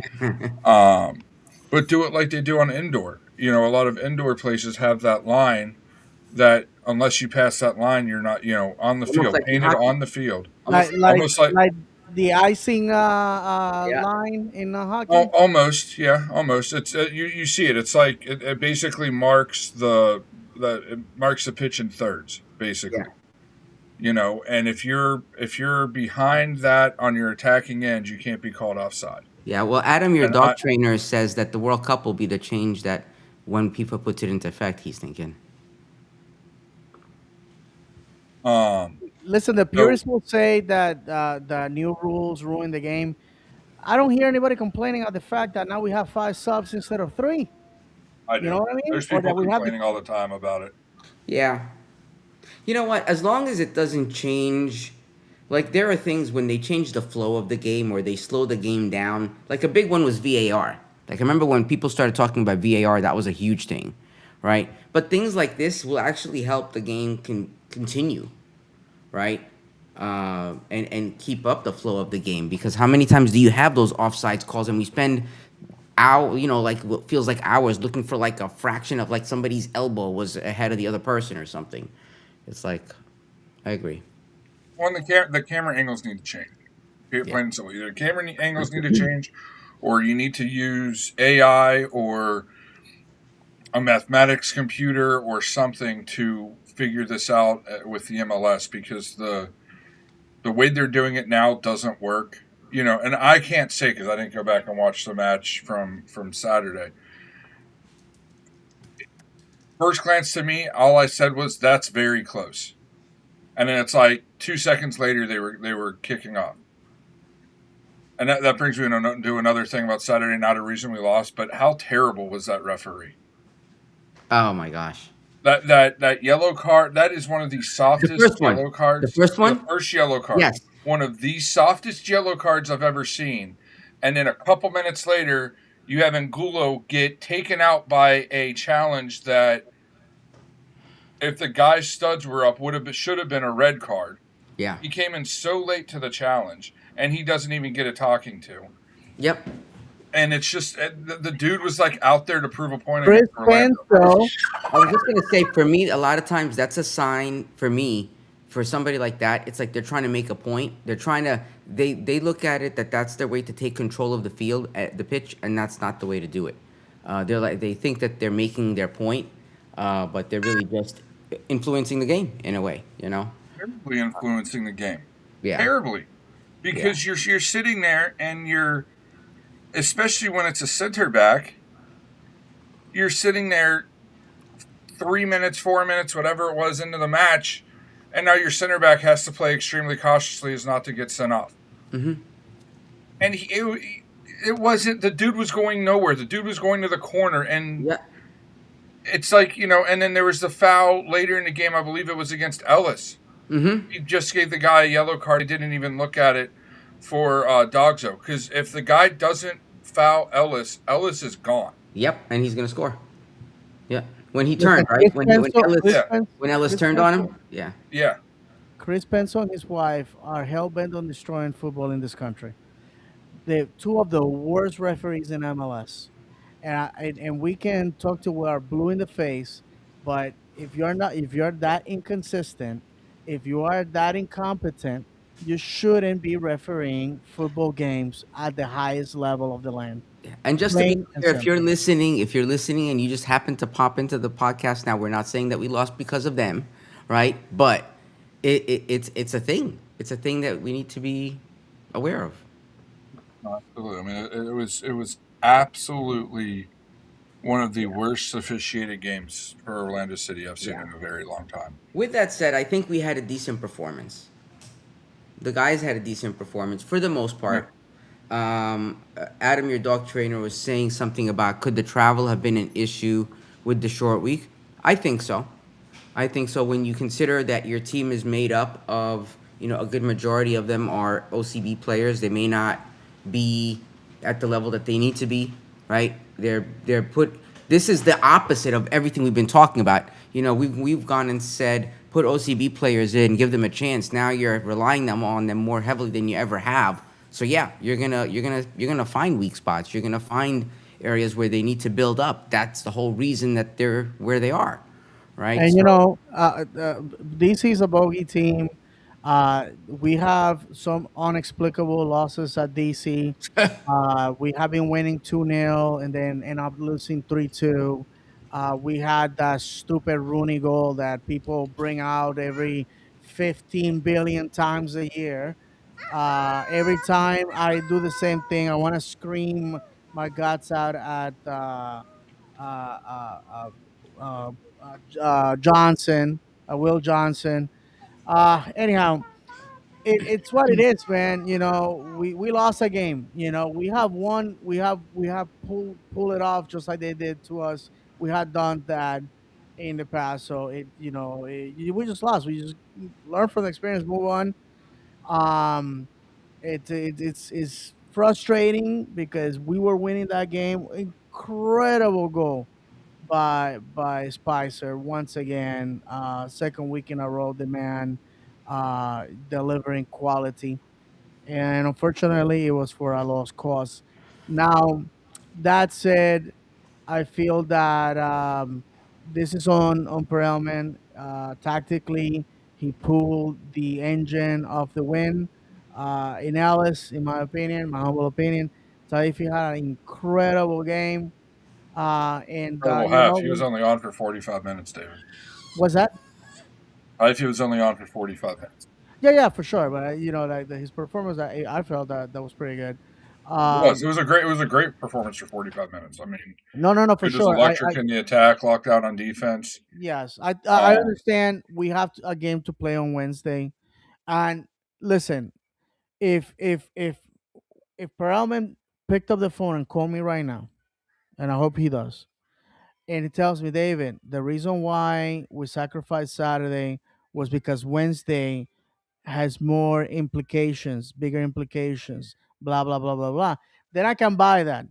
But do it like they do on indoor. A lot of indoor places have that line that unless you pass that line, you're not, on the Almost field, like in painted hockey. on the field. Almost like hockey. Almost like like the icing Yeah. line in hockey. almost, yeah, almost. It's you see it. It's like it basically marks it marks the pitch in thirds, Yeah. basically. And if you're behind that on your attacking end, you can't be called offside. Yeah. Well, Adam, your And dog trainer, says that the World Cup will be the change that when FIFA puts it into effect, he's thinking. um Listen, the so purists will say that the new rules ruin the game. I don't hear anybody complaining of the fact that now we have 5 subs instead of 3. I You know do. what I mean? There's Or people that we have complaining all the time about it. Yeah. You know what? As long as it doesn't change, like there are things when they change the flow of the game or they slow the game down. Like a big one was VAR. Like I remember when people started talking about VAR, that was a huge thing, right? But things like this will actually help the game continue, right? And keep up the flow of the game because how many times do you have those offsides calls and we spend like what feels like hours looking for like a fraction of like somebody's elbow was ahead of the other person or something. It's like, I agree. One, the camera angles need to change. Plain Yeah. and simple. Either the camera angles need to change, or you need to use AI or a mathematics computer or something to figure this out with the MLS, because the way they're doing it now doesn't work. And I can't say because I didn't go back and watch the match from Saturday. First glance to me, all I said was that's very close, and then it's like 2 seconds later they were kicking off, and that brings me to another thing about Saturday. Not a reason we lost, but how terrible was that referee? Oh my gosh. That yellow card, that is one of the The softest first one. yellow The cards. first The one? first yellow card, Yes. one of the softest yellow cards I've ever seen. And then a couple minutes later, you have Angulo get taken out by a challenge that, if the guy's studs were up, should have been a red card. Yeah. He came in so late to the challenge, and he doesn't even get a talking to. Yep. And it's just the dude was like out there to prove a point Chris against Orlando. Penso, I was just gonna say, for me, a lot of times that's a sign for me, for somebody like that. It's like they're trying to make a point. They're trying to they look at it that that's their way to take control of the field at the pitch, and that's not the way to do it. They think that they're making their point, but they're really just influencing the game in a way. Terribly influencing the game. Yeah. Terribly. Yeah. Because you're sitting there and especially when it's a center back, you're sitting there 3 minutes, 4 minutes, whatever it was into the match, and now your center back has to play extremely cautiously as not to get sent off. Mm-hmm. And it wasn't, the dude was going nowhere. The dude was going to the corner, and Yeah. it's like, and then there was the foul later in the game. I believe it was against Ellis. Mm-hmm. He just gave the guy a yellow card. He didn't even look at it for Dogzo, because if the guy doesn't foul Ellis, Ellis is gone. Yep, and he's gonna score. Yeah, when he Listen, turned, right? When Ellis Yeah. Ellis turned on him. Yeah. Yeah. Chris Penso and his wife are hell bent on destroying football in this country. They're two of the worst referees in MLS, and we can talk to our blue in the face, but if you're that inconsistent, if you are that incompetent, you shouldn't be refereeing football games at the highest level of the land. And just to be Plain and clear, if you're simple. listening and you just happen to pop into the podcast now, we're not saying that we lost because of them, right? But it's a thing. It's a thing that we need to be aware of. Absolutely. I mean, it was absolutely one of the worst officiated games for Orlando City I've seen Yeah. in a very long time. With that said, I think we had a decent performance. The guys had a decent performance for the most part. Adam, your dog trainer, was saying something about could the travel have been an issue with the short week? I think so. I think so. When you consider that your team is made up of, a good majority of them are OCB players, they may not be at the level that they need to be, right? They're put. This is the opposite of everything we've been talking about. We've gone and said put OCB players in, give them a chance. Now you're relying on them more heavily than you ever have. So yeah, you're gonna find weak spots. You're gonna find areas where they need to build up. That's the whole reason that they're where they are, right? And So, DC is a bogey team. We have some inexplicable losses at DC. We have been winning 2-0 and then end up losing 3-2. We had that stupid Rooney goal that people bring out every 15 billion times a year. Every time I do the same thing, I want to scream my guts out at uh, uh, uh, uh, Johnson, Will Johnson. Anyhow, it's what it is, man. We lost a game. We have won. We have pulled it off just like they did to us. We had done that in the past, so we just lost. We just learn from the experience, move on. Um, it's frustrating because we were winning that game. Incredible goal by Spicer once again. Second week in a row, the man delivering quality, and unfortunately, it was for a lost cause. Now, that said, I feel that this is on Perelman. Tactically, he pulled the engine of the win. In Alice, in my opinion, my humble opinion, Taifi had an incredible game. And Incredible half. He was only on for 45 minutes, David. what's that? He was only on for 45 minutes. Yeah, for sure. But like his performance, I felt that was pretty good. It was a great performance for 45 minutes. I mean, No, for he was sure. electric in the attack, lockdown on defense. Yes, I understand. We have a game to play on Wednesday, and listen, if Perelman picked up the phone and called me right now, and I hope he does, and he tells me, David, the reason why we sacrificed Saturday was because Wednesday has more implications, bigger implications, blah blah blah blah blah. Then I can buy that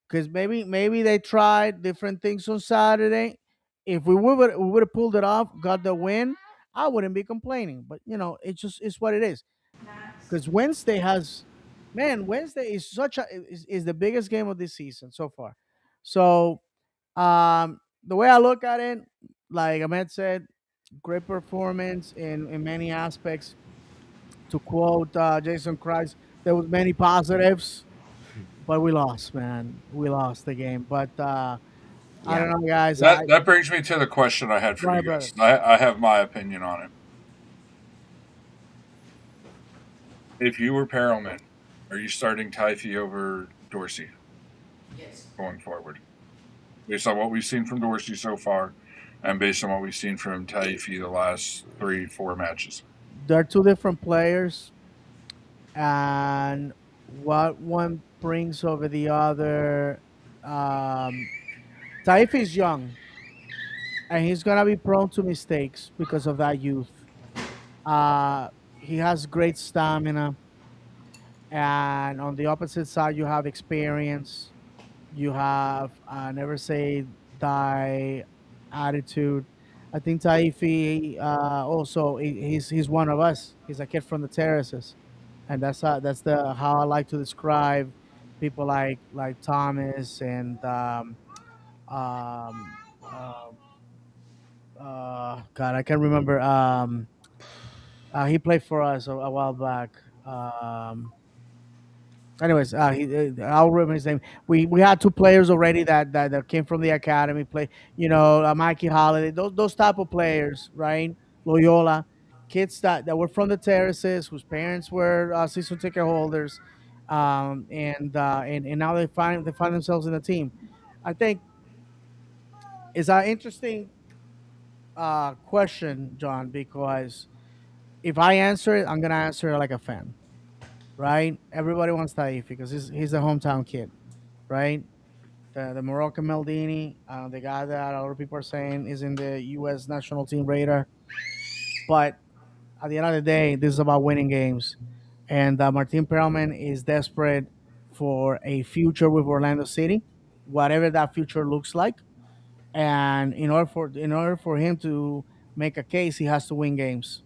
because maybe they tried different things on Saturday. If we would have pulled it off, got the win, I wouldn't be complaining. But it's what it is. Because Wednesday is is the biggest game of this season so far. So the way I look at it, like Ahmed said, great performance in many aspects. To quote Jason Christ, there was many positives, but we lost, man. We lost the game. But I don't know, guys. That brings me to the question I had for you guys. I have my opinion on it. If you were Perelman, are you starting Taifi over Dorsey? Yes. Going forward, based on what we've seen from Dorsey so far, and based on what we've seen from Taifi the last 3-4 matches. They're two different players, and what one brings over the other. Taif is young, and he's gonna be prone to mistakes because of that youth. He has great stamina, and on the opposite side, you have experience. You have never say die attitude. I think Taifi also he's one of us. He's a kid from the terraces, and that's the how I like to describe people like Thomas and um, uh, God, I can't remember. He played for us a while back. Anyways, I'll remember his name. We had two players already that came from the academy. Play, Mikey Holiday, those type of players, right? Loyola, kids that were from the terraces, whose parents were season ticket holders, and now they find themselves in the team. I think it's an interesting question, John, because if I answer it, I'm gonna answer it like a fan, right? Everybody wants Taif because he's a hometown kid, right? The Moroccan Maldini, the guy that a lot of people are saying is in the U.S. national team radar. But at the end of the day, this is about winning games. And Martin Perelman is desperate for a future with Orlando City, whatever that future looks like. And in order for him to make a case, he has to win games,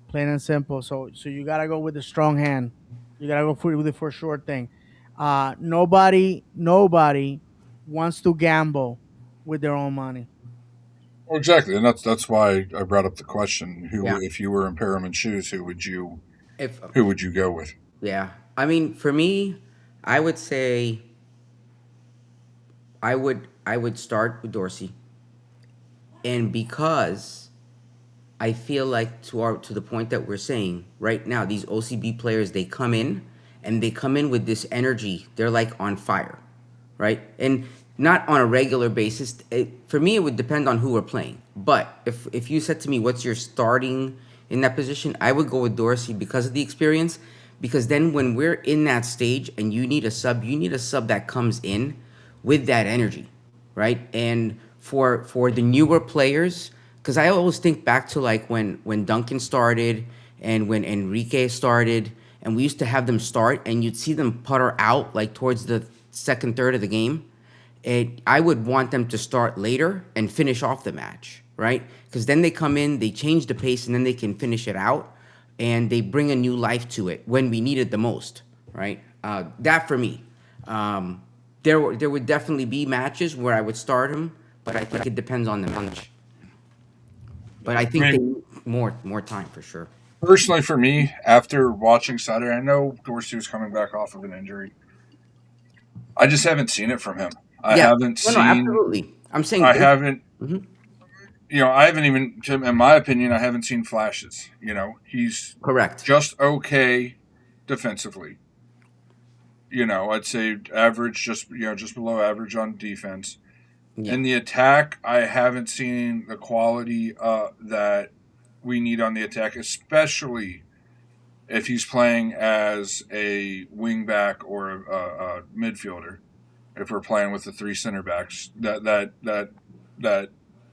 plain and simple. So you gotta go with the strong hand. You gotta go with the for sure thing. Nobody wants to gamble with their own money. Well, exactly, and that's why I brought up the question: Yeah. if you were in Perriman's shoes, If who would you go with? Yeah, I mean, for me, I would say I would start with Dorsey, and because I feel like to the point that we're saying right now, these OCB players, they come in and they come in with this energy. They're like on fire, right? And not on a regular basis. For me, it would depend on who we're playing. But if you said to me, what's your starting in that position, I would go with Dorsey because of the experience. Because then when we're in that stage and you need a sub that comes in with that energy, right? And for the newer players, because I always think back to like when Duncan started and when Enrique started, and we used to have them start, and you'd see them putter out like towards the second third of the game. I would want them to start later and finish off the match, right? Because then they come in, they change the pace, and then they can finish it out, and they bring a new life to it when we need it the most, right? That for me. There would definitely be matches where I would start him, but I think it depends on the match. But I I think they mean, need more time for sure. personally, for me, after watching Saturday, I know Dorsey was coming back off of an injury. I just haven't seen it from him. I Yeah, haven't no, seen. absolutely. I'm saying I this. haven't. Mhm. I haven't even. In my opinion, I haven't seen flashes. He's Correct. just okay defensively. I'd say average, just below average on defense. Yeah. In the attack, I haven't seen the quality that we need on the attack, especially if he's playing as a wingback or a midfielder. If we're playing with the three center backs, that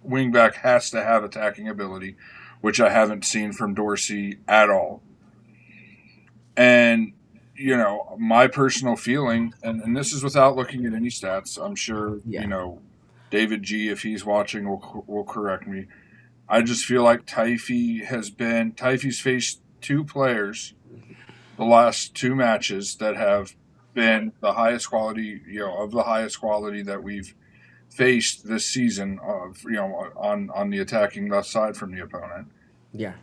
wingback has to have attacking ability, which I haven't seen from Dorsey at all. And my personal feeling, and this is without looking at any stats. I'm sure Yeah. David G, if he's watching, will correct me. I just feel like Taifi's faced two players the last two matches that have been the highest quality, of the highest quality that we've faced this season of on the attacking left side from the opponent, Yeah.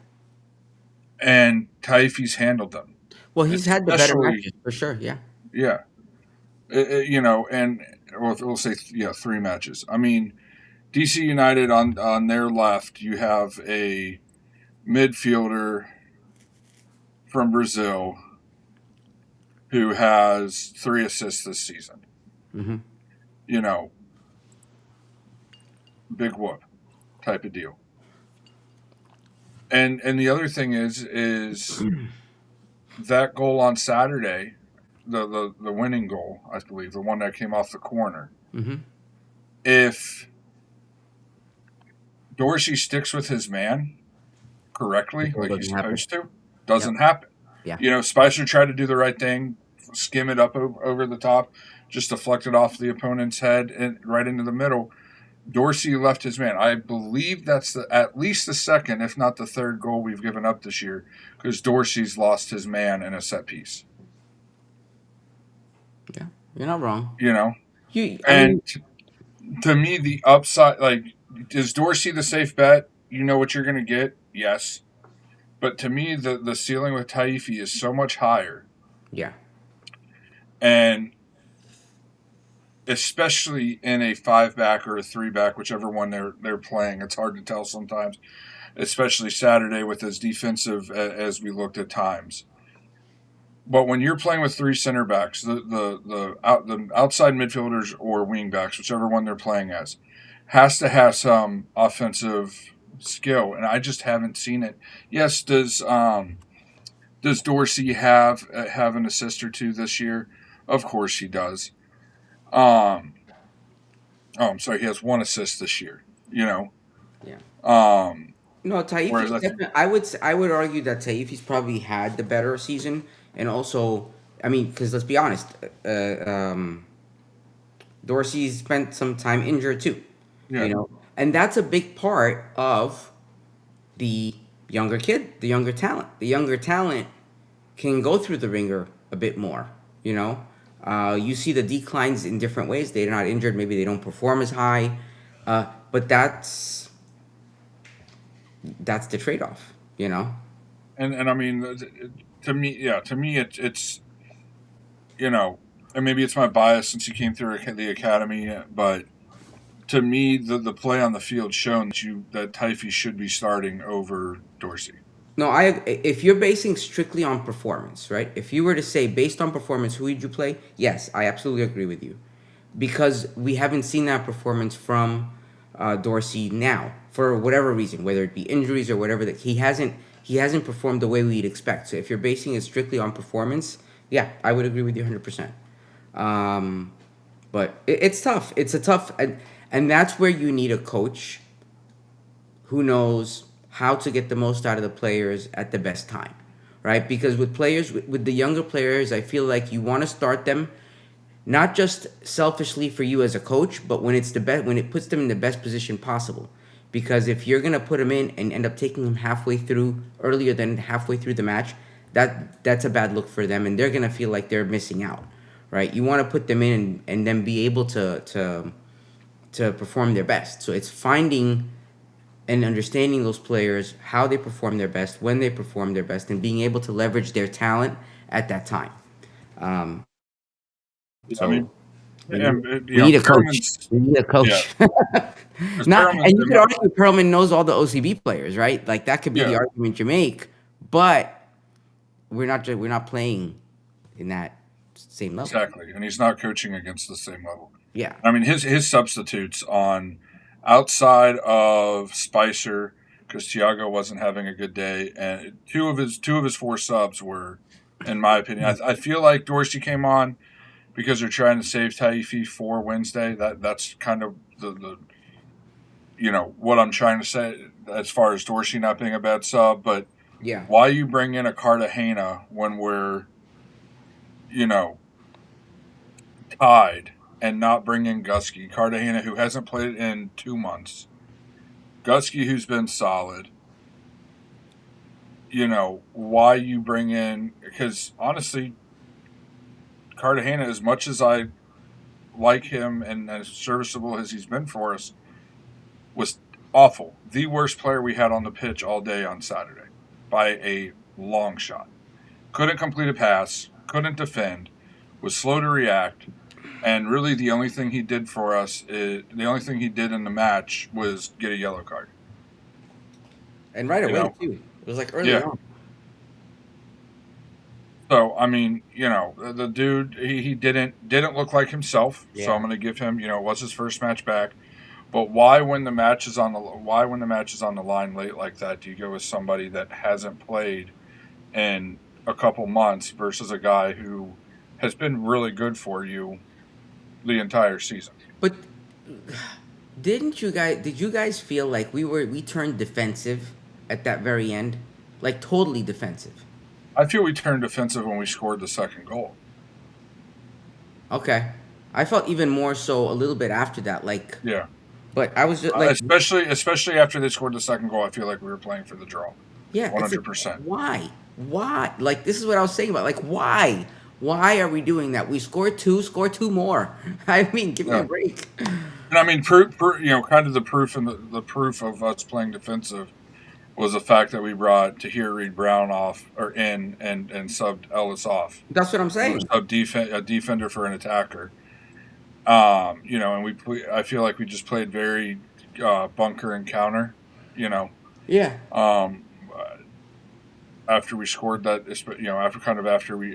and Taifi's handled them, Well, he's had the better especially matches for sure. Yeah. yeah, and we'll say 3 matches. I mean, DC United on their left, you have a midfielder from Brazil who has 3 assists this season. Mm-hmm. You know, big whoop. type of deal. And the other thing is that goal on Saturday, the winning goal, I believe, the one that came off the corner. Mm-hmm. If Dorsey sticks with his man correctly, It like doesn't he's happen. supposed to, doesn't happen. Yeah. You know, Spicer tried to do the right thing, skim it up over the top, just deflect it off the opponent's head and right into the middle. Dorsey left his man. I believe that's at least the second, if not the third goal we've given up this year, because Dorsey's lost his man in a set piece. Yeah, you're not wrong. You know, I mean, to me, the upside, like, is Dorsey the safe bet? You know what you're going to get? Yes. But to me, the ceiling with Taifi is so much higher. Yeah. And especially in a 5-back or a 3-back, whichever one they're playing, it's hard to tell sometimes, especially Saturday with as defensive as we looked at times. But when you're playing with 3 center backs, the outside midfielders or wing backs, whichever one they're playing as, has to have some offensive skill, and I just haven't seen it. Yes, does Dorsey have an assist or two this year? Of course he does. I'm sorry, he has 1 assist this year. You know. Yeah. Whereas No, Taifi. I would argue that Taifi's probably had the better season, and also, I mean, because let's be honest, Dorsey's spent some time injured too. Yeah. You know, and that's a big part of the younger kid, the younger talent. The younger talent can go through the ringer a bit more. You know, you see the declines in different ways. They're not injured. Maybe they don't perform as high, but that's the trade-off. You know. And I mean, to me, it's you know, and maybe it's my bias since he came through the academy, but to me, the play on the field shown that Taifi should be starting over Dorsey. No, if you're basing strictly on performance, right? If you were to say based on performance, who would you play? Yes, I absolutely agree with you, because we haven't seen that performance from Dorsey now for whatever reason, whether it be injuries or whatever. That he hasn't performed the way we'd expect. So if you're basing it strictly on performance, yeah, I would agree with you 100%. But it's tough. It's a tough, and that's where you need a coach who knows how to get the most out of the players at the best time, right? Because with players, with the younger players, I feel like you want to start them not just selfishly for you as a coach, but when when it puts them in the best position possible. Because if you're gonna put them in and end up taking them earlier than halfway through the match, that's a bad look for them, and they're gonna feel like they're missing out, right? You want to put them in and then be able to perform their best. So it's finding and understanding those players, how they perform their best, when they perform their best, and being able to leverage their talent at that time. So I mean, we need a coach. We need a coach. Yeah. And you could argue Perlman knows all the OCB players, right? Like that could be the argument you make, but we're not playing in that same level. Exactly, and he's not coaching against the same level. Yeah. I mean, his substitutes on outside of Spicer, because Thiago wasn't having a good day, and two of his 4 subs were, in my opinion, I feel like Dorsey came on because they're trying to save Taifi for Wednesday. That's kind of the you know what I'm trying to say as far as Dorsey not being a bad sub, but yeah, why you bring in a Cartagena when we're tied? And not bring in Gusky. Cartagena, who hasn't played in 2 months. Gusky, who's been solid. You know, why you bring in... Because, honestly, Cartagena, as much as I like him and as serviceable as he's been for us, was awful. The worst player we had on the pitch all day on Saturday. By a long shot. Couldn't complete a pass. Couldn't defend. Was slow to react. And really, the only thing he did for us, the only thing he did in the match was get a yellow card. And right away, too. It was like early on. So, I mean, the dude, he didn't look like himself. Yeah. So I'm going to give him, it was his first match back. But why, when the match is on the line late like that, do you go with somebody that hasn't played in a couple months versus a guy who has been really good for you the entire season? But did you guys feel like we turned defensive at that very end? Like totally defensive. I feel we turned defensive when we scored the second goal. Okay. I felt even more so a little bit after that, like, Yeah, but I was just like, especially after they scored the second goal, I feel like we were playing for the draw. yeah, One it's like, hundred percent. why? Like, this is what I was saying about, like, why are we doing that? We scored two more. I mean, give me a Yeah. break. And I mean, kind of the proof and the proof of us playing defensive was the fact that we brought Tahir Reed Brown off or in and subbed Ellis off. That's what I'm We saying. subbed a defender for an attacker. And I feel like we just played very bunker and counter. You know, Yeah. um, after we scored that,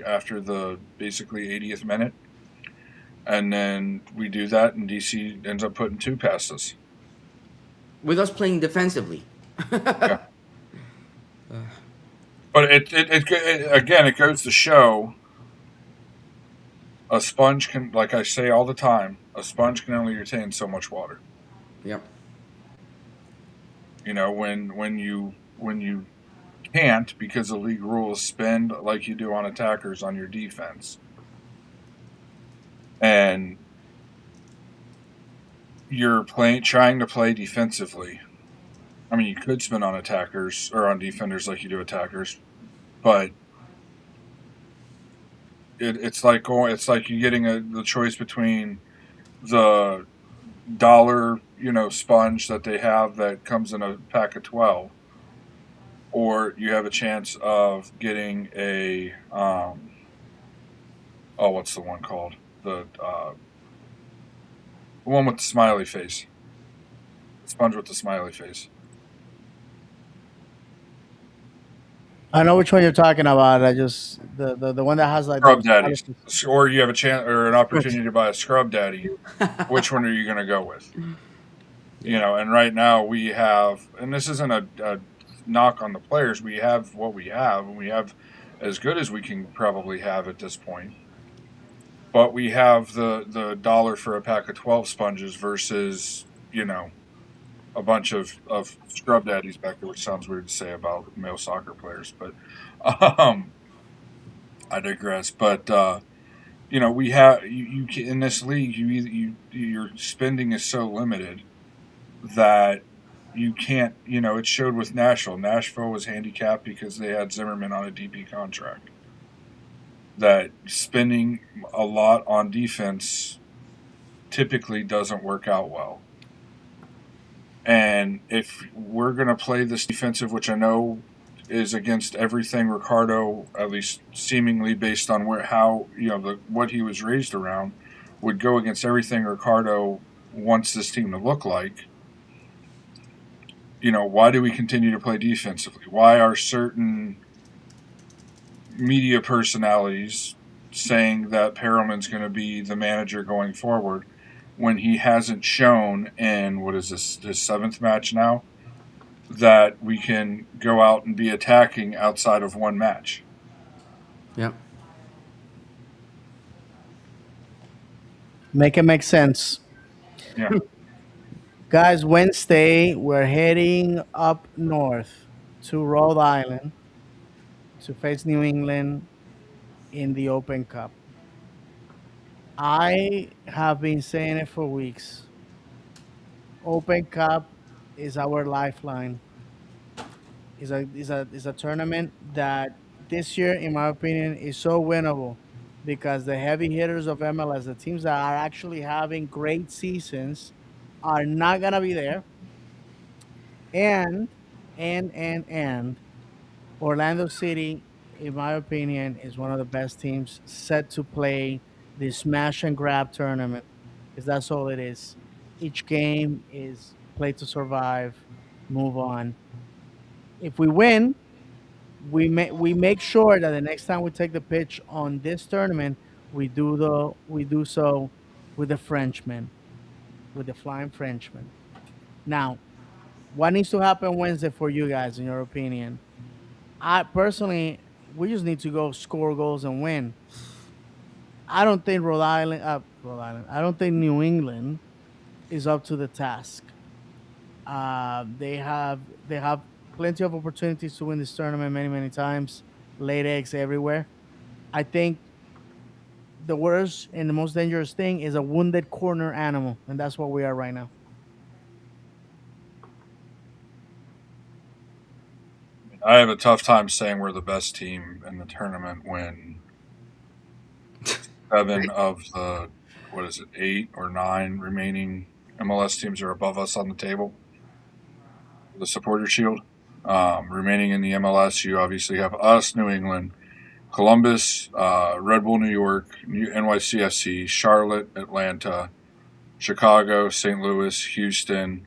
after the basically 80th minute, and then we do that, and DC ends up putting two past us. With us playing defensively. Yeah. But it goes to show a sponge can, like I say all the time, a sponge can only retain so much water. Yep. You know, when you can't, because the league rules, spend like you do on attackers on your defense, and you're trying to play defensively. I mean, you could spend on attackers or on defenders like you do attackers, but it's like you getting the choice between the dollar, sponge that they have that comes in a pack of 12, or you have a chance of getting a what's the one called, the one with the smiley face, sponge with the smiley face. I know which one you're talking about. I just the one that has like Scrub those daddies, colors. or you have a chance or an opportunity to buy a scrub daddy. Which one are you going to go with? And right now we have, and this isn't a knock on the players. We have what we have, and we have as good as we can probably have at this point. But we have the dollar for a pack of 12 sponges versus, a bunch of scrub daddies back there, which sounds weird to say about male soccer players, but I digress. But we have you in this league, your spending is so limited that you can't. It showed with Nashville. Nashville was handicapped because they had Zimmerman on a DP contract. That spending a lot on defense typically doesn't work out well. And if we're going to play this defensive, which I know is against everything Ricardo, at least seemingly based on what he was raised around, would go against everything Ricardo wants this team to look like. Why do we continue to play defensively? Why are certain media personalities saying that Perelman's going to be the manager going forward when he hasn't shown in, what is this, his 7th match now, that we can go out and be attacking outside of one match? Yep. Make it make sense. Yeah. Guys, Wednesday, we're heading up north to Rhode Island to face New England in the Open Cup. I have been saying it for weeks. Open Cup is our lifeline. Is a tournament that this year, in my opinion, is so winnable because the heavy hitters of MLS, the teams that are actually having great seasons, are not gonna be there. And Orlando City, in my opinion, is one of the best teams set to play the smash and grab tournament because that's all it is. Each game is play to survive, move on. If we win, we make sure that the next time we take the pitch on this tournament, we do so with the Frenchman, with the Flying Frenchman. Now, what needs to happen Wednesday for you guys, in your opinion? I personally, we just need to go score goals and win. I don't think Rhode Island. I don't think New England is up to the task. They have plenty of opportunities to win this tournament many times. Late eggs everywhere. I think the worst and the most dangerous thing is a wounded corner animal, and that's what we are right now. I have a tough time saying we're the best team in the tournament when 7 of the, what is it, 8 or 9 remaining MLS teams are above us on the table, the supporter shield. Remaining in the MLS, you obviously have us, New England, Columbus, Red Bull New York, NYCFC, Charlotte, Atlanta, Chicago, St. Louis, Houston,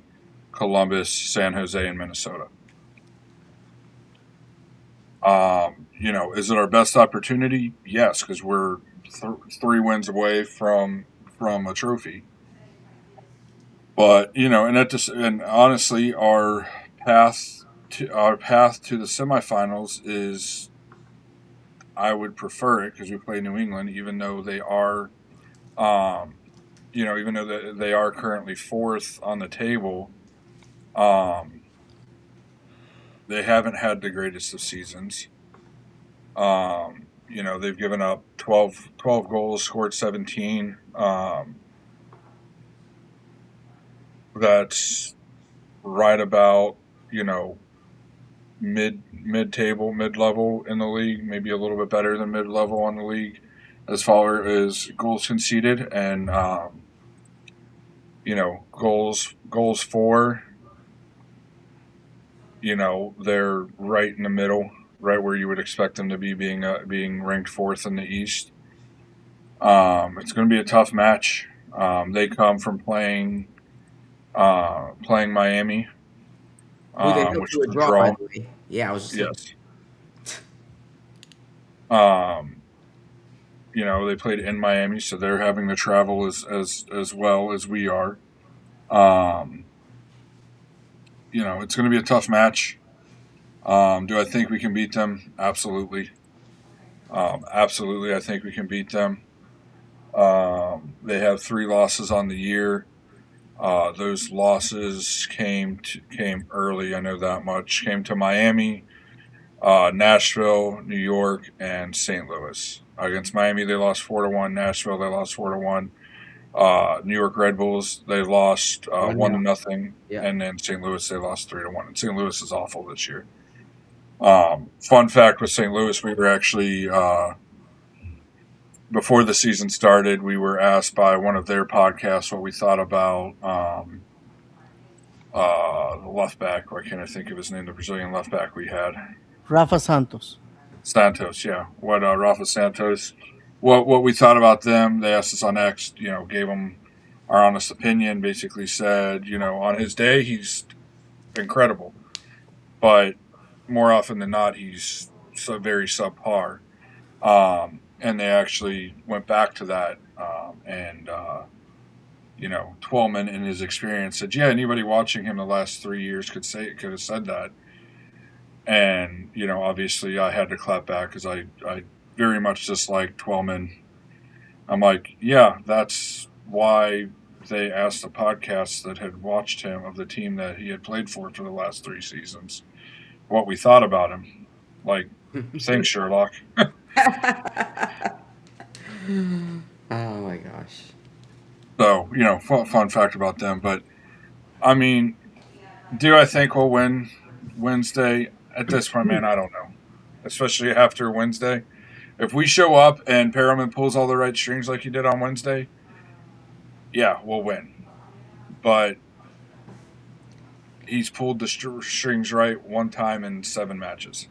Columbus, San Jose, and Minnesota. Is it our best opportunity? Yes, because we're 3 wins away from a trophy. But and honestly, our path to the semifinals is, I would prefer it because we play New England, even though they are, um, even though they are currently 4th on the table. Um, they haven't had the greatest of seasons. They've given up 12 goals, scored 17. That's right about, mid table, mid level in the league, maybe a little bit better than mid level on the league as far as goals conceded, and goals for. They're right in the middle, right where you would expect them to be, being ranked 4th in the East. It's going to be a tough match. They come from playing Miami, Who they held which to a was a draw, by draw. the way. Yeah, I was just looking. Yes. Um, they played in Miami, so they're having to travel as well as we are. Um, it's going to be a tough match. Do I think we can beat them? Absolutely. Absolutely, I think we can beat them. They have 3 losses on the year. Those losses came early. I know that much. Came to Miami, Nashville, New York, and St. Louis. Against Miami, they lost 4-1. Nashville, they lost 4-1. New York Red Bulls, they lost 1 to 1-0. nothing, Yeah. and then St. Louis, they lost 3-1. And St. Louis is awful this year. Fun fact with St. Louis, we were actually before the season started, we were asked by one of their podcasts what we thought about the left back. Why can't I think of his name? The Brazilian left back we had. Rafa Santos. Santos, yeah. What Rafa Santos? What we thought about them? They asked us on X. Gave them our honest opinion. Basically said, on his day he's incredible, but more often than not he's very subpar. And they actually went back to that, and Twellman in his experience said, yeah, anybody watching him the last 3 years could have said that. And, obviously I had to clap back because I very much dislike Twellman. I'm like, yeah, that's why they asked the podcast that had watched him, of the team that he had played for the last 3 seasons, what we thought about him. Like, thanks, Sherlock. Oh my gosh. So, fun fact about them. But, I mean, do I think we'll win Wednesday? At this point, man, I don't know. Especially after Wednesday. If we show up and Perriman pulls all the right strings like he did on Wednesday, yeah, we'll win. But he's pulled the strings right 1 time in 7 matches.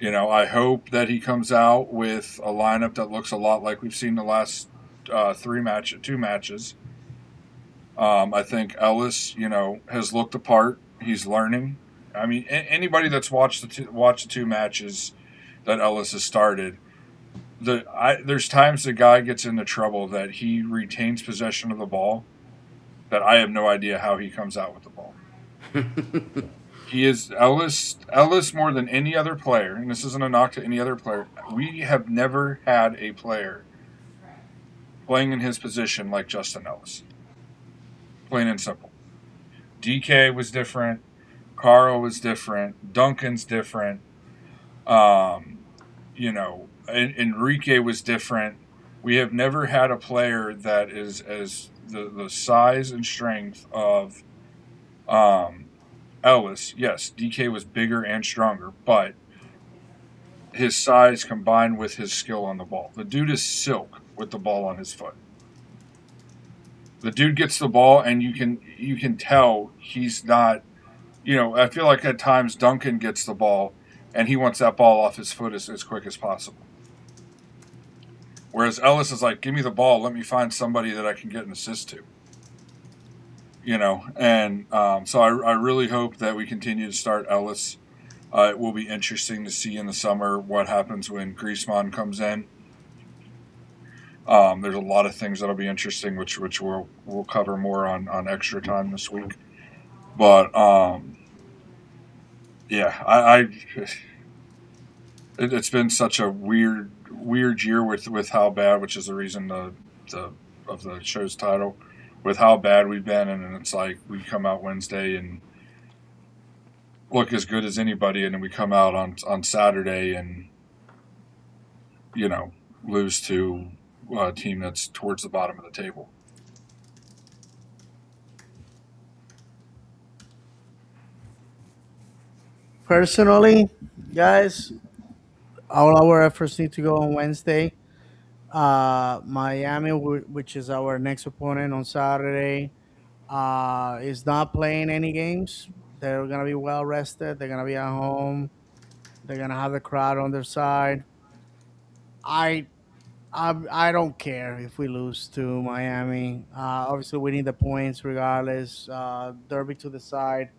I hope that he comes out with a lineup that looks a lot like we've seen the last 2 matches. I think Ellis, has looked the part. He's learning. I mean, anybody that's watched the 2 matches that Ellis has started, there's times the guy gets into trouble that he retains possession of the ball that I have no idea how he comes out with the ball. He is Ellis more than any other player, and this isn't a knock to any other player. We have never had a player playing in his position like Justin Ellis. Plain and simple. DK was different. Carl was different. Duncan's different. Enrique was different. We have never had a player that is as the size and strength of Ellis. Yes, DK was bigger and stronger, but his size combined with his skill on the ball. The dude is silk with the ball on his foot. The dude gets the ball, and you can tell he's not. I feel like at times Duncan gets the ball, and he wants that ball off his foot as quick as possible. Whereas Ellis is like, give me the ball, let me find somebody that I can get an assist to. So I really hope that we continue to start Ellis. It will be interesting to see in the summer what happens when Griezmann comes in. There's a lot of things that'll be interesting, which we'll cover more on extra time this week. But it's been such a weird year with how bad, which is the reason of the show's title, with how bad we've been, and it's like we come out Wednesday and look as good as anybody, and then we come out on Saturday and lose to a team that's towards the bottom of the table. Personally, guys, all our efforts need to go on Wednesday. Miami, which is our next opponent on Saturday, is not playing any games. They're gonna be well rested. They're gonna be at home. They're gonna have the crowd on their side. I I don't care if we lose to Miami. Obviously, we need the points regardless. Derby to the side.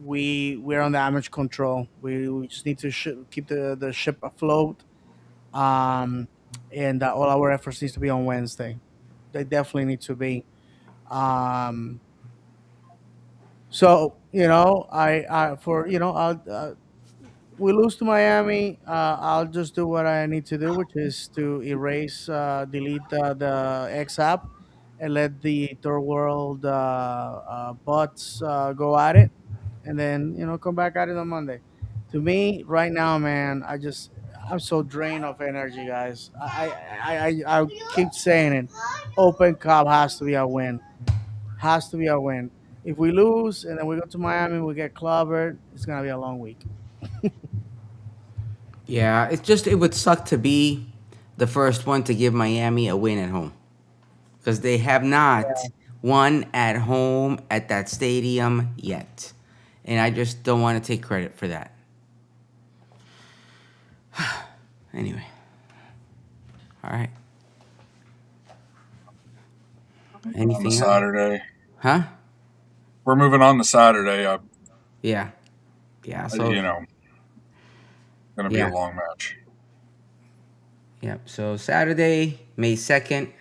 We're on damage control. We just need to keep the ship afloat. Um, and all our efforts needs to be on Wednesday. They definitely need to be. Um, so I for I'll we lose to Miami, I'll just do what I need to do, which is to delete the X app, and let the third world bots go at it, and then come back at it on Monday. To me, right now, man, I'm so drained of energy, guys. I keep saying it. Open Cup has to be a win. Has to be a win. If we lose and then we go to Miami, we get clobbered. It's gonna be a long week. Yeah, it would suck to be the first one to give Miami a win at home because they have not won at home at that stadium yet. And I just don't want to take credit for that. Anyway. All right. On Anything the else? Saturday. Huh? We're moving on to Saturday. Yeah. Yeah. So going to be Yeah. a long match. Yep. So Saturday, May 2nd,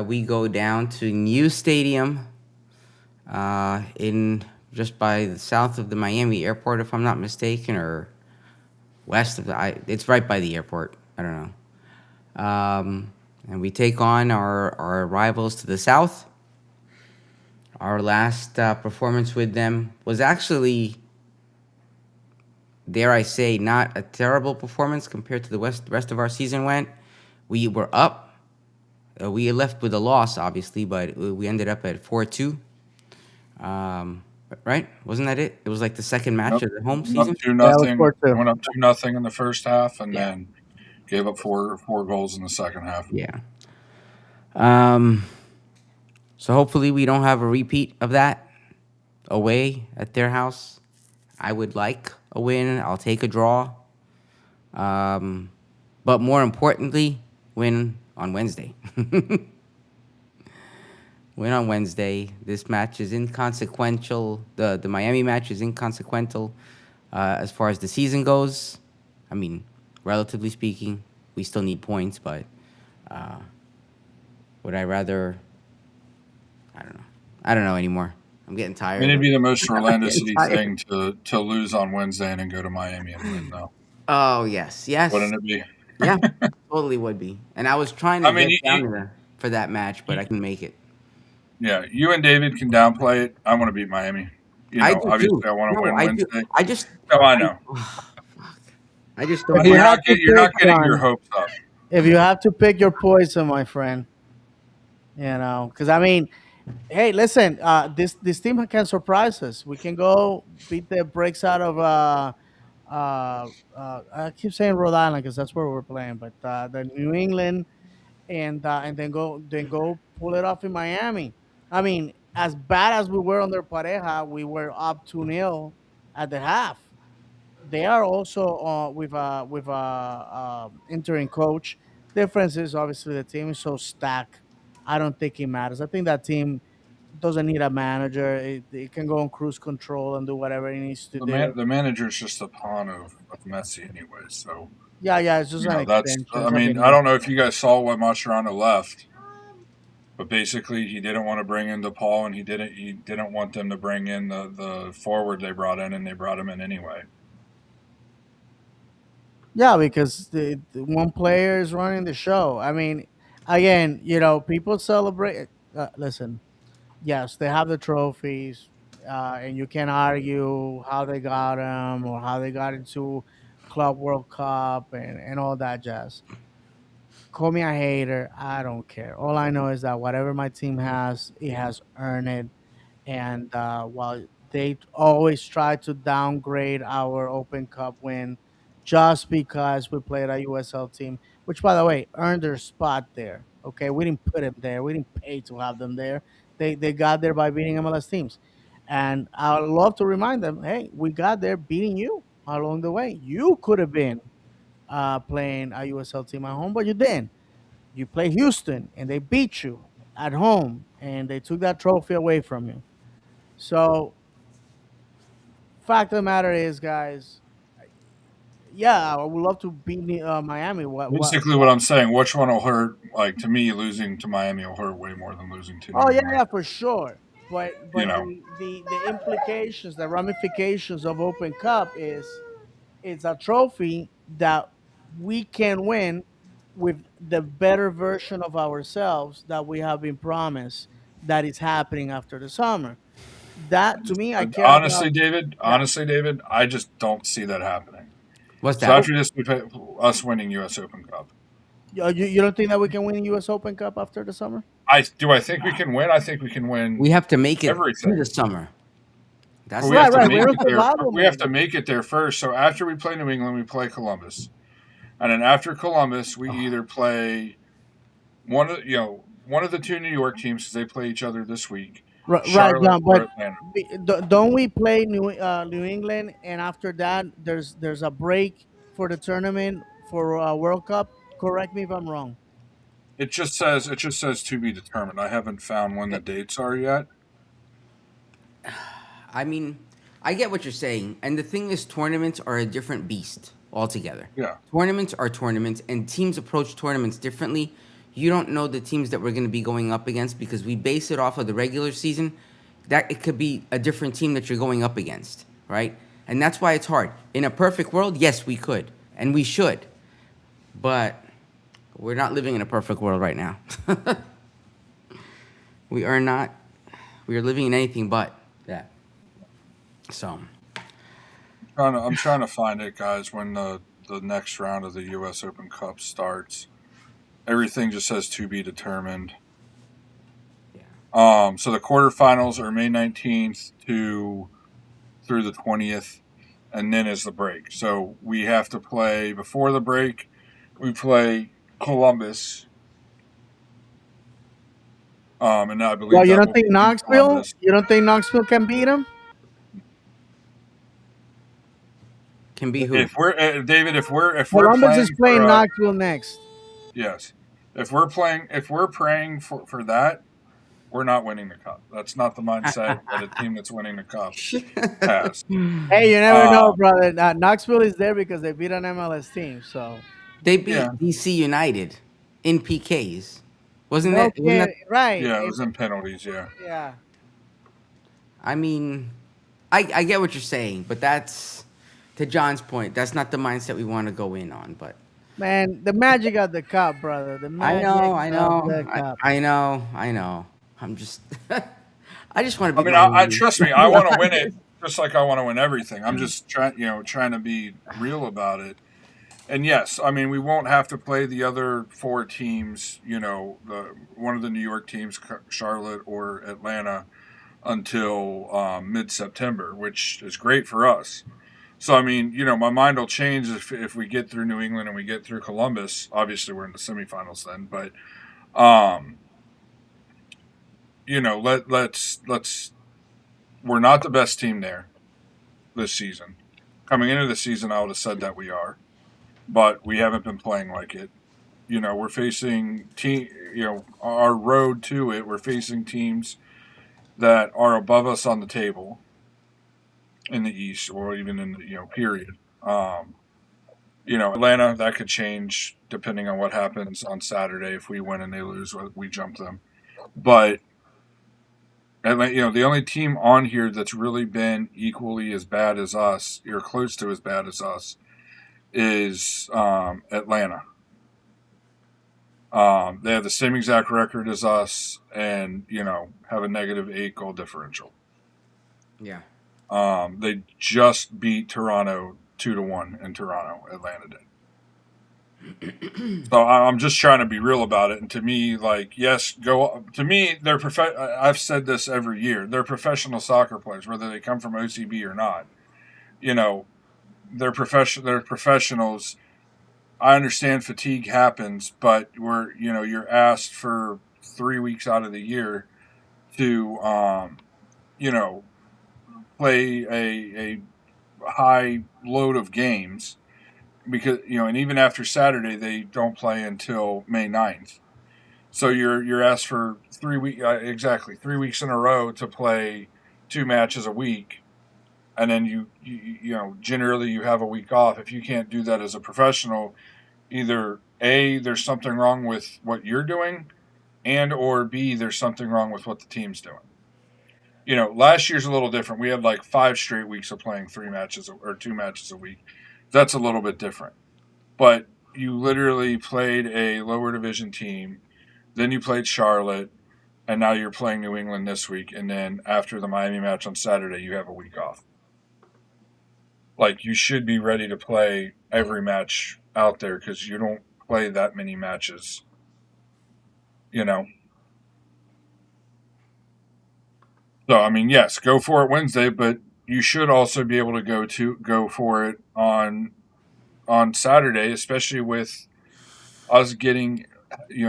we go down to New Stadium in just by the south of the Miami airport, if I'm not mistaken, or west of it's right by the airport. I don't know. And we take on our rivals to the south. Our last performance with them was actually, dare I say, not a terrible performance compared to the rest of our season went. We were up. We left with a loss, obviously, but we ended up at 4-2. Right? Wasn't that it? It was like the second match of the home season. Up 2 Yeah, it was nothing. 4-2. Went up 2-0 in the first half, and Yeah. then gave up four goals in the second half. Yeah. So hopefully we don't have a repeat of that away at their house. I would like a win. I'll take a draw. But more importantly, win on Wednesday. Win on Wednesday. This match is inconsequential. The Miami match is inconsequential as far as the season goes. I mean, relatively speaking, we still need points, but would I rather, I don't know. I don't know anymore. I'm getting I mean, tired. it'd be the most Orlando Getting City tired. thing to lose on Wednesday and then go to Miami and win, though. Oh yes, yes, Wouldn't it be? yeah, totally would be. And I was trying to I mean, get down there for that match, but I couldn't make it. yeah, you and David can downplay it. I want to beat Miami. I do too. Obviously, I want to No, win I do. Wednesday. I just, Oh, I know. I just If don't you want. have to You're pick, not getting your son, hopes up. if you have to pick your poison, my friend, because I mean, hey, listen, this team can surprise us. We can go beat the brakes out of I keep saying Rhode Island because that's where we're playing, but the New England, and then go pull it off in Miami. I mean, as bad as we were under Pareja, we were up 2-0 at the half. They are also with interim coach. Difference is obviously the team is so stacked. I don't think it matters. I think that team doesn't need a manager. It can go on cruise control and do whatever it needs to do. The manager's just a pawn of Messi anyway. So Yeah, yeah, it's just an that's. extension. I It's a mean, I veneer. don't know if you guys saw when Mascherano left, but basically he didn't want to bring in DePaul, and he didn't want them to bring in the forward they brought in, and they brought him in anyway. Yeah, because the one player is running the show. I mean, again, people celebrate. Listen, yes, they have the trophies, and you can argue how they got them or how they got into Club World Cup and all that jazz. Call me a hater. I don't care. All I know is that whatever my team has, it has earned it. And while they always try to downgrade our Open Cup win just because we played a USL team, which, by the way, earned their spot there. Okay, we didn't put them there. We didn't pay to have them there. They got there by beating MLS teams, and I would love to remind them, hey, we got there beating you along the way. You could have been playing a USL team at home, but you didn't. You play Houston, and they beat you at home, and they took that trophy away from you. So, fact of the matter is, guys, yeah, I would love to beat Miami. Basically, what I'm saying, which one will hurt? Like, to me, losing to Miami will hurt way more than losing to Oh New yeah, England. yeah, for sure. But You but know, the implications, the ramifications of Open Cup is it's a trophy that we can win with the better version of ourselves that we have been promised that is happening after the summer. That to me, I care about. Yeah. honestly, David, I just don't see that happening. What's So that? after this, we pay us winning U.S. Open Cup. You don't think that we can win U.S. Open Cup after the summer? I think we can win. I think we can win We have to make it to the everything. summer. But That's we the have Right, to right. thing. make We're in it there. survival We have mode. to make it there first. So after we play New England, we play Columbus, and then after Columbus, we Oh, either play one of the two New York teams because they play each other this week, Right, Charlotte John. or But Atlanta. don't we play New England, and after that, there's a break for the tournament for World Cup? Correct me if I'm wrong. It just says to be determined. I haven't found when the eh, dates are yet. I mean, I get what you're saying, and the thing is, tournaments are a different beast altogether. Yeah, Tournaments are tournaments, and teams approach tournaments differently. You don't know the teams that we're going to be going up against because we base it off of the regular season. That it could be a different team that you're going up against, right? And that's why it's hard. In a perfect world, yes, we could, and we should, but we're not living in a perfect world right now. We are not. We are living in anything but that. So, I'm trying to find it, guys. When the next round of the U.S. Open Cup starts, everything just says to be determined. yeah. So the quarterfinals are May 19th to through the 20th, and then is the break. So we have to play before the break. We play Columbus, and I Well, believe you that don't will think be in Knoxville? Columbus. You don't think Knoxville can beat them? Can be who? If we're David, if we're Columbus is playing for playing Knoxville next. yes, if we're praying for that, we're not winning the cup. That's not the mindset that a team that's winning the cup has. Hey, you never know, Um, brother. Knoxville is there because they beat an MLS team. So They yeah, beat DC United in PKs. Wasn't no that? Wasn't kid, that? right? yeah, it was in penalties. Yeah, Yeah. I mean, I get what you're saying, but that's to John's point. That's not the mindset we want to go in on. But Man, the magic of the cup, brother. The I magic know, I of know, the cup. I know, I know. I'm just, I just want to I beat mean, my I Yankees. trust me, I want to win it just like I want to win everything. I'm just trying to be real about it. And yes, I mean, we won't have to play the other four teams, one of the New York teams, Charlotte or Atlanta, until mid-September, which is great for us. So, I mean, my mind will change if we get through New England and we get through Columbus. Obviously, we're in the semifinals then, but um, let's we're not the best team there this season. Coming into the season, I would have said that we are, but we haven't been playing like it. We're facing our road to it. We're facing teams that are above us on the table in the East or even in the period. Um, Atlanta, that could change depending on what happens on Saturday. If we win and they lose, we jump them. But Atlanta, the only team on here that's really been equally as bad as us, or close to as bad as us, is Atlanta. They have the same exact record as us, and have a -8 goal differential. Yeah. They just beat Toronto 2-1 in Toronto. Atlanta did. So I'm just trying to be real about it. And to me, like, yes, go. To me, they're I've said this every year. They're professional soccer players, whether they come from OCB or not. You know, they're professional. They're professionals. I understand fatigue happens, but you're asked for 3 weeks out of the year to you know play a high load of games because and even after Saturday they don't play until May 9th. So you're asked for 3 week exactly 3 weeks in a row to play 2 matches a week, and then generally you have a week off. If you can't do that as a professional, either A, there's something wrong with what you're doing, and or B, there's something wrong with what the team's doing. Last year's a little different. We had like 5 straight weeks of playing 3 matches or 2 matches a week. That's a little bit different. But you literally played a lower division team, then you played Charlotte, and now you're playing New England this week. And then after the Miami match on Saturday, you have a week off. Like, you should be ready to play every match out there because you don't play that many matches, you know. So I mean, yes, go for it Wednesday, but you should also be able to go for it on Saturday, especially with us getting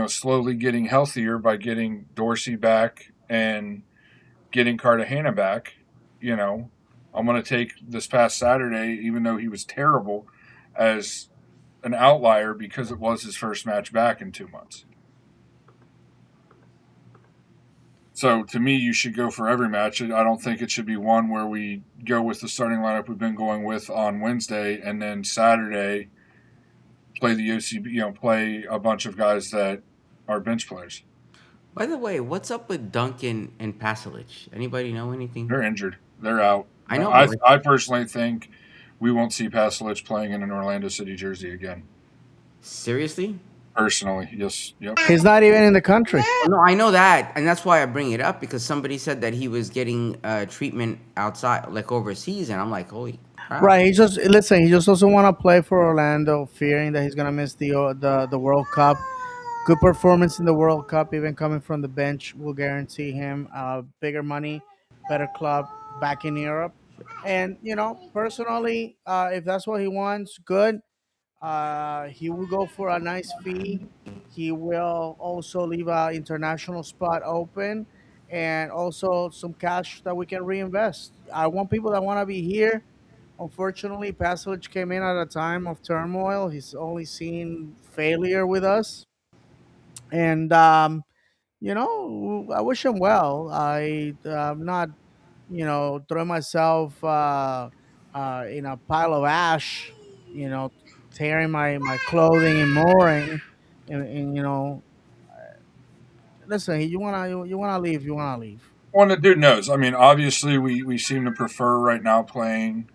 slowly getting healthier by getting Dorsey back and getting Cartagena back. You know, I'm going to take this past Saturday, even though he was terrible, as an outlier because it was his first match back in 2 months. So to me, you should go for every match. I don't think it should be one where we go with the starting lineup we've been going with on Wednesday, and then Saturday play the OCB. Play a bunch of guys that are bench players. By the way, what's up with Duncan and Pasalic? Anybody know anything? They're injured. They're out. I know, I but like, I personally think we won't see Pasalic playing in an Orlando City jersey again. seriously? Personally, yes, yep. He's not even in the country. Well, no, I know that, and that's why I bring it up because somebody said that he was getting treatment outside, like overseas, and I'm like, holy crap! Right. He just listen. He just doesn't want to play for Orlando, fearing that he's gonna miss the World Cup. Good performance in the World Cup, even coming from the bench, will guarantee him bigger money, better club back in Europe. And personally, if that's what he wants, good. He will go for a nice fee. He will also leave an international spot open, and also some cash that we can reinvest. I want people that want to be here. Unfortunately, Pasalic came in at a time of turmoil. He's only seen failure with us, and I wish him well. I'm not, throwing myself in a pile of ash, you know, tearing my clothing and mooring, and listen, you wanna leave, you wanna leave. Well, the dude knows. I mean, obviously, we seem to prefer right now playing,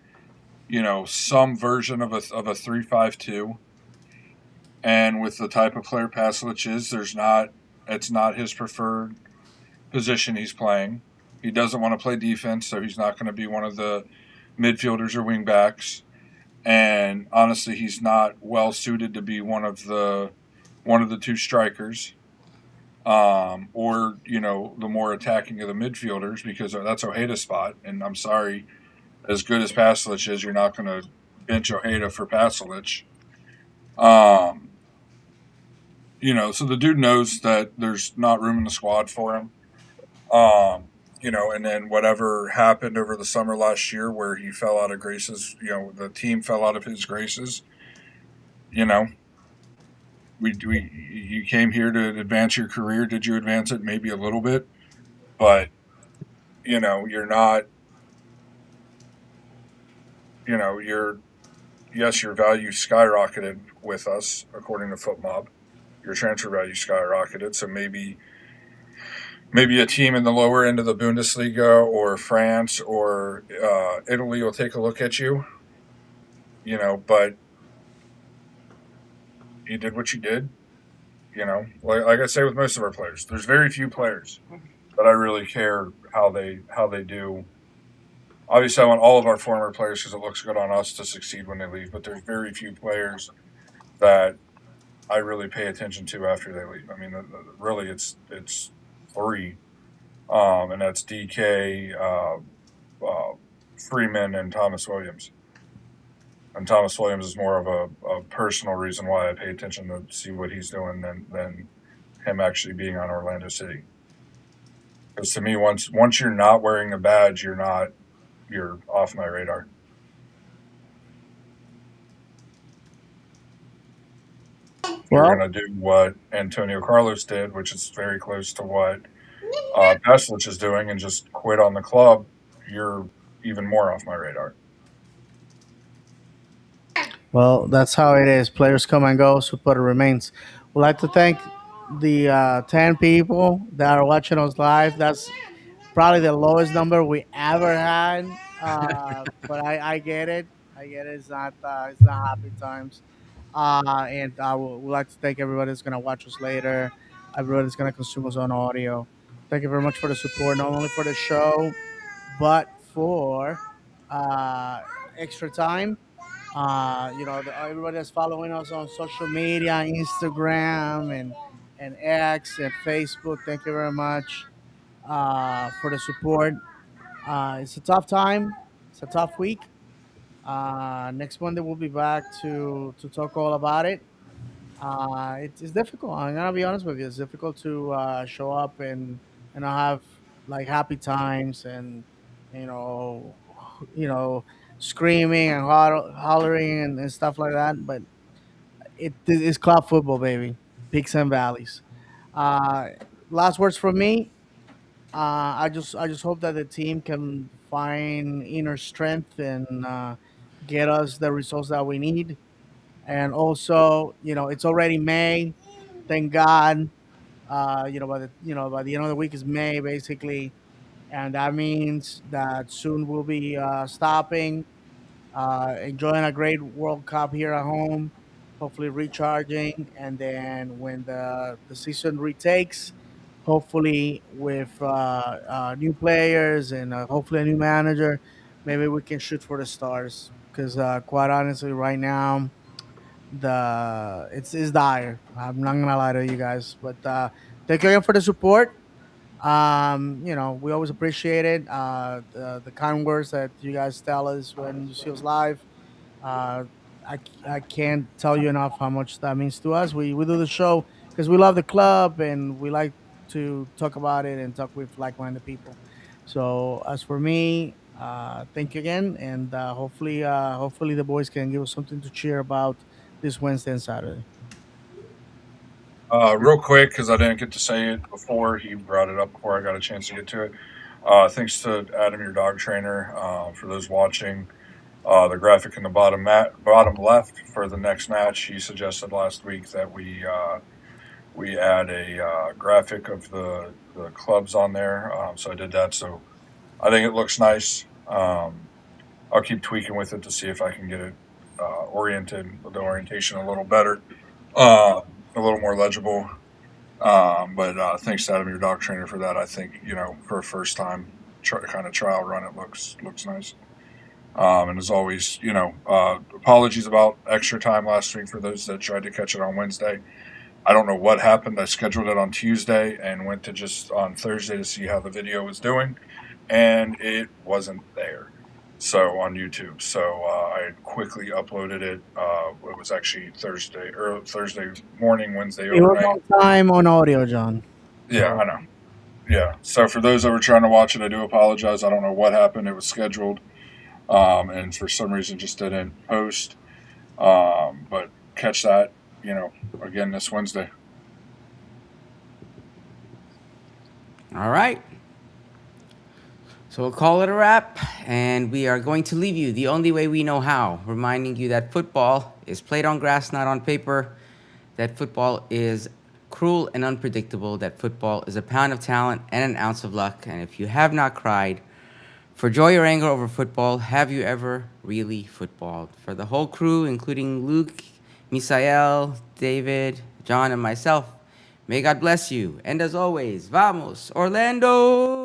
some version of a 3-5-2, and with the type of player Pasalic is, it's not his preferred position he's playing. He doesn't want to play defense, so he's not going to be one of the midfielders or wingbacks. And honestly, he's not well suited to be one of the two strikers, or the more attacking of the midfielders, because that's Ojeda's spot. And I'm sorry, as good as Pasalic is, you're not going to bench Ojeda for Pasalic. Um, so the dude knows that there's not room in the squad for him. And then whatever happened over the summer last year where he fell out of graces, the team fell out of his graces, you know, you came here to advance your career. Did you advance it? Maybe a little bit, but, you're not, yes, your value skyrocketed with us, according to FootMob. Your transfer value skyrocketed. So maybe a team in the lower end of the Bundesliga or France or Italy will take a look at you, but you did what you did. Like I say with most of our players, there's very few players that I really care how they do. Obviously, I want all of our former players because it looks good on us to succeed when they leave. But there's very few players that I really pay attention to after they leave. I mean, really, it's three, and that's DK, Freeman, and Thomas Williams. And Thomas Williams is more of a personal reason why I pay attention to see what he's doing than him actually being on Orlando City. Because to me, once you're not wearing a badge, you're off my radar. You're Well, going to do what Antonio Carlos did, which is very close to what Paslic is doing, and just quit on the club. You're even more off my radar. well, that's how it is. Players come and go, support remains. We'd like to thank the 10 people that are watching us live. That's probably the lowest number we ever had. But I get it. I get it. It's not happy times. And I would like to thank everybody that's gonna watch us later. Everybody that's gonna consume us on audio. Thank you very much for the support, not only for the show, but for uh, extra time. Everybody that's following us on social media, Instagram and X and Facebook. Thank you very much for the support. It's a tough time. It's a tough week. Next Monday we'll be back to talk all about it. It's difficult. I'm gonna be honest with you. It's difficult to show up and not have like happy times and you know you know screaming and hollering and stuff like that. But it's club football, baby. Peaks and valleys. Uh, Last words from me. I just hope that the team can find inner strength and get us the results that we need. And also, it's already May. Thank God. By the end of the week is May basically, and that means that soon we'll be stopping, enjoying a great World Cup here at home, hopefully recharging, and then when the season retakes, hopefully with new players and hopefully a new manager, maybe we can shoot for the stars. Because quite honestly, right now it's dire. I'm not gonna lie to you guys, but thank you again for the support. We always appreciate it. The kind words that you guys tell us when you see us live. Uh, I can't tell you enough how much that means to us. We do the show because we love the club and we like to talk about it and talk with like-minded people. So as for me, thank you again, and hopefully the boys can give us something to cheer about this Wednesday and Saturday. Real quick, because I didn't get to say it before, he brought it up before I got a chance to get to it. Thanks to Adam, your dog trainer, for those watching. The graphic in the bottom left for the next match, he suggested last week that we add a graphic of the the clubs on there. So I did that. So I think it looks nice. I'll keep tweaking with it to see if I can get it oriented with the orientation a little better, a little more legible. But thanks to Adam, your dog trainer, for that. I think for a first time kind of trial run, it looks nice. And as always, apologies about extra time last week for those that tried to catch it on Wednesday. I don't know what happened. I scheduled it on Tuesday and went to just on Thursday to see how the video was doing, and it wasn't there. So on YouTube, so I quickly uploaded it. It was actually Thursday morning, Wednesday It was overnight. on time on audio, John. Yeah, I know. Yeah. So for those that were trying to watch it, I do apologize. I don't know what happened. It was scheduled, and for some reason just didn't post. But catch that, again this Wednesday. All right. So we'll call it a wrap, and we are going to leave you the only way we know how, reminding you that football is played on grass, not on paper, that football is cruel and unpredictable, that football is a pound of talent and an ounce of luck, and if you have not cried for joy or anger over football, have you ever really footballed? For the whole crew, including Luke, Misael, David, John, and myself, may God bless you, and as always, vamos, Orlando!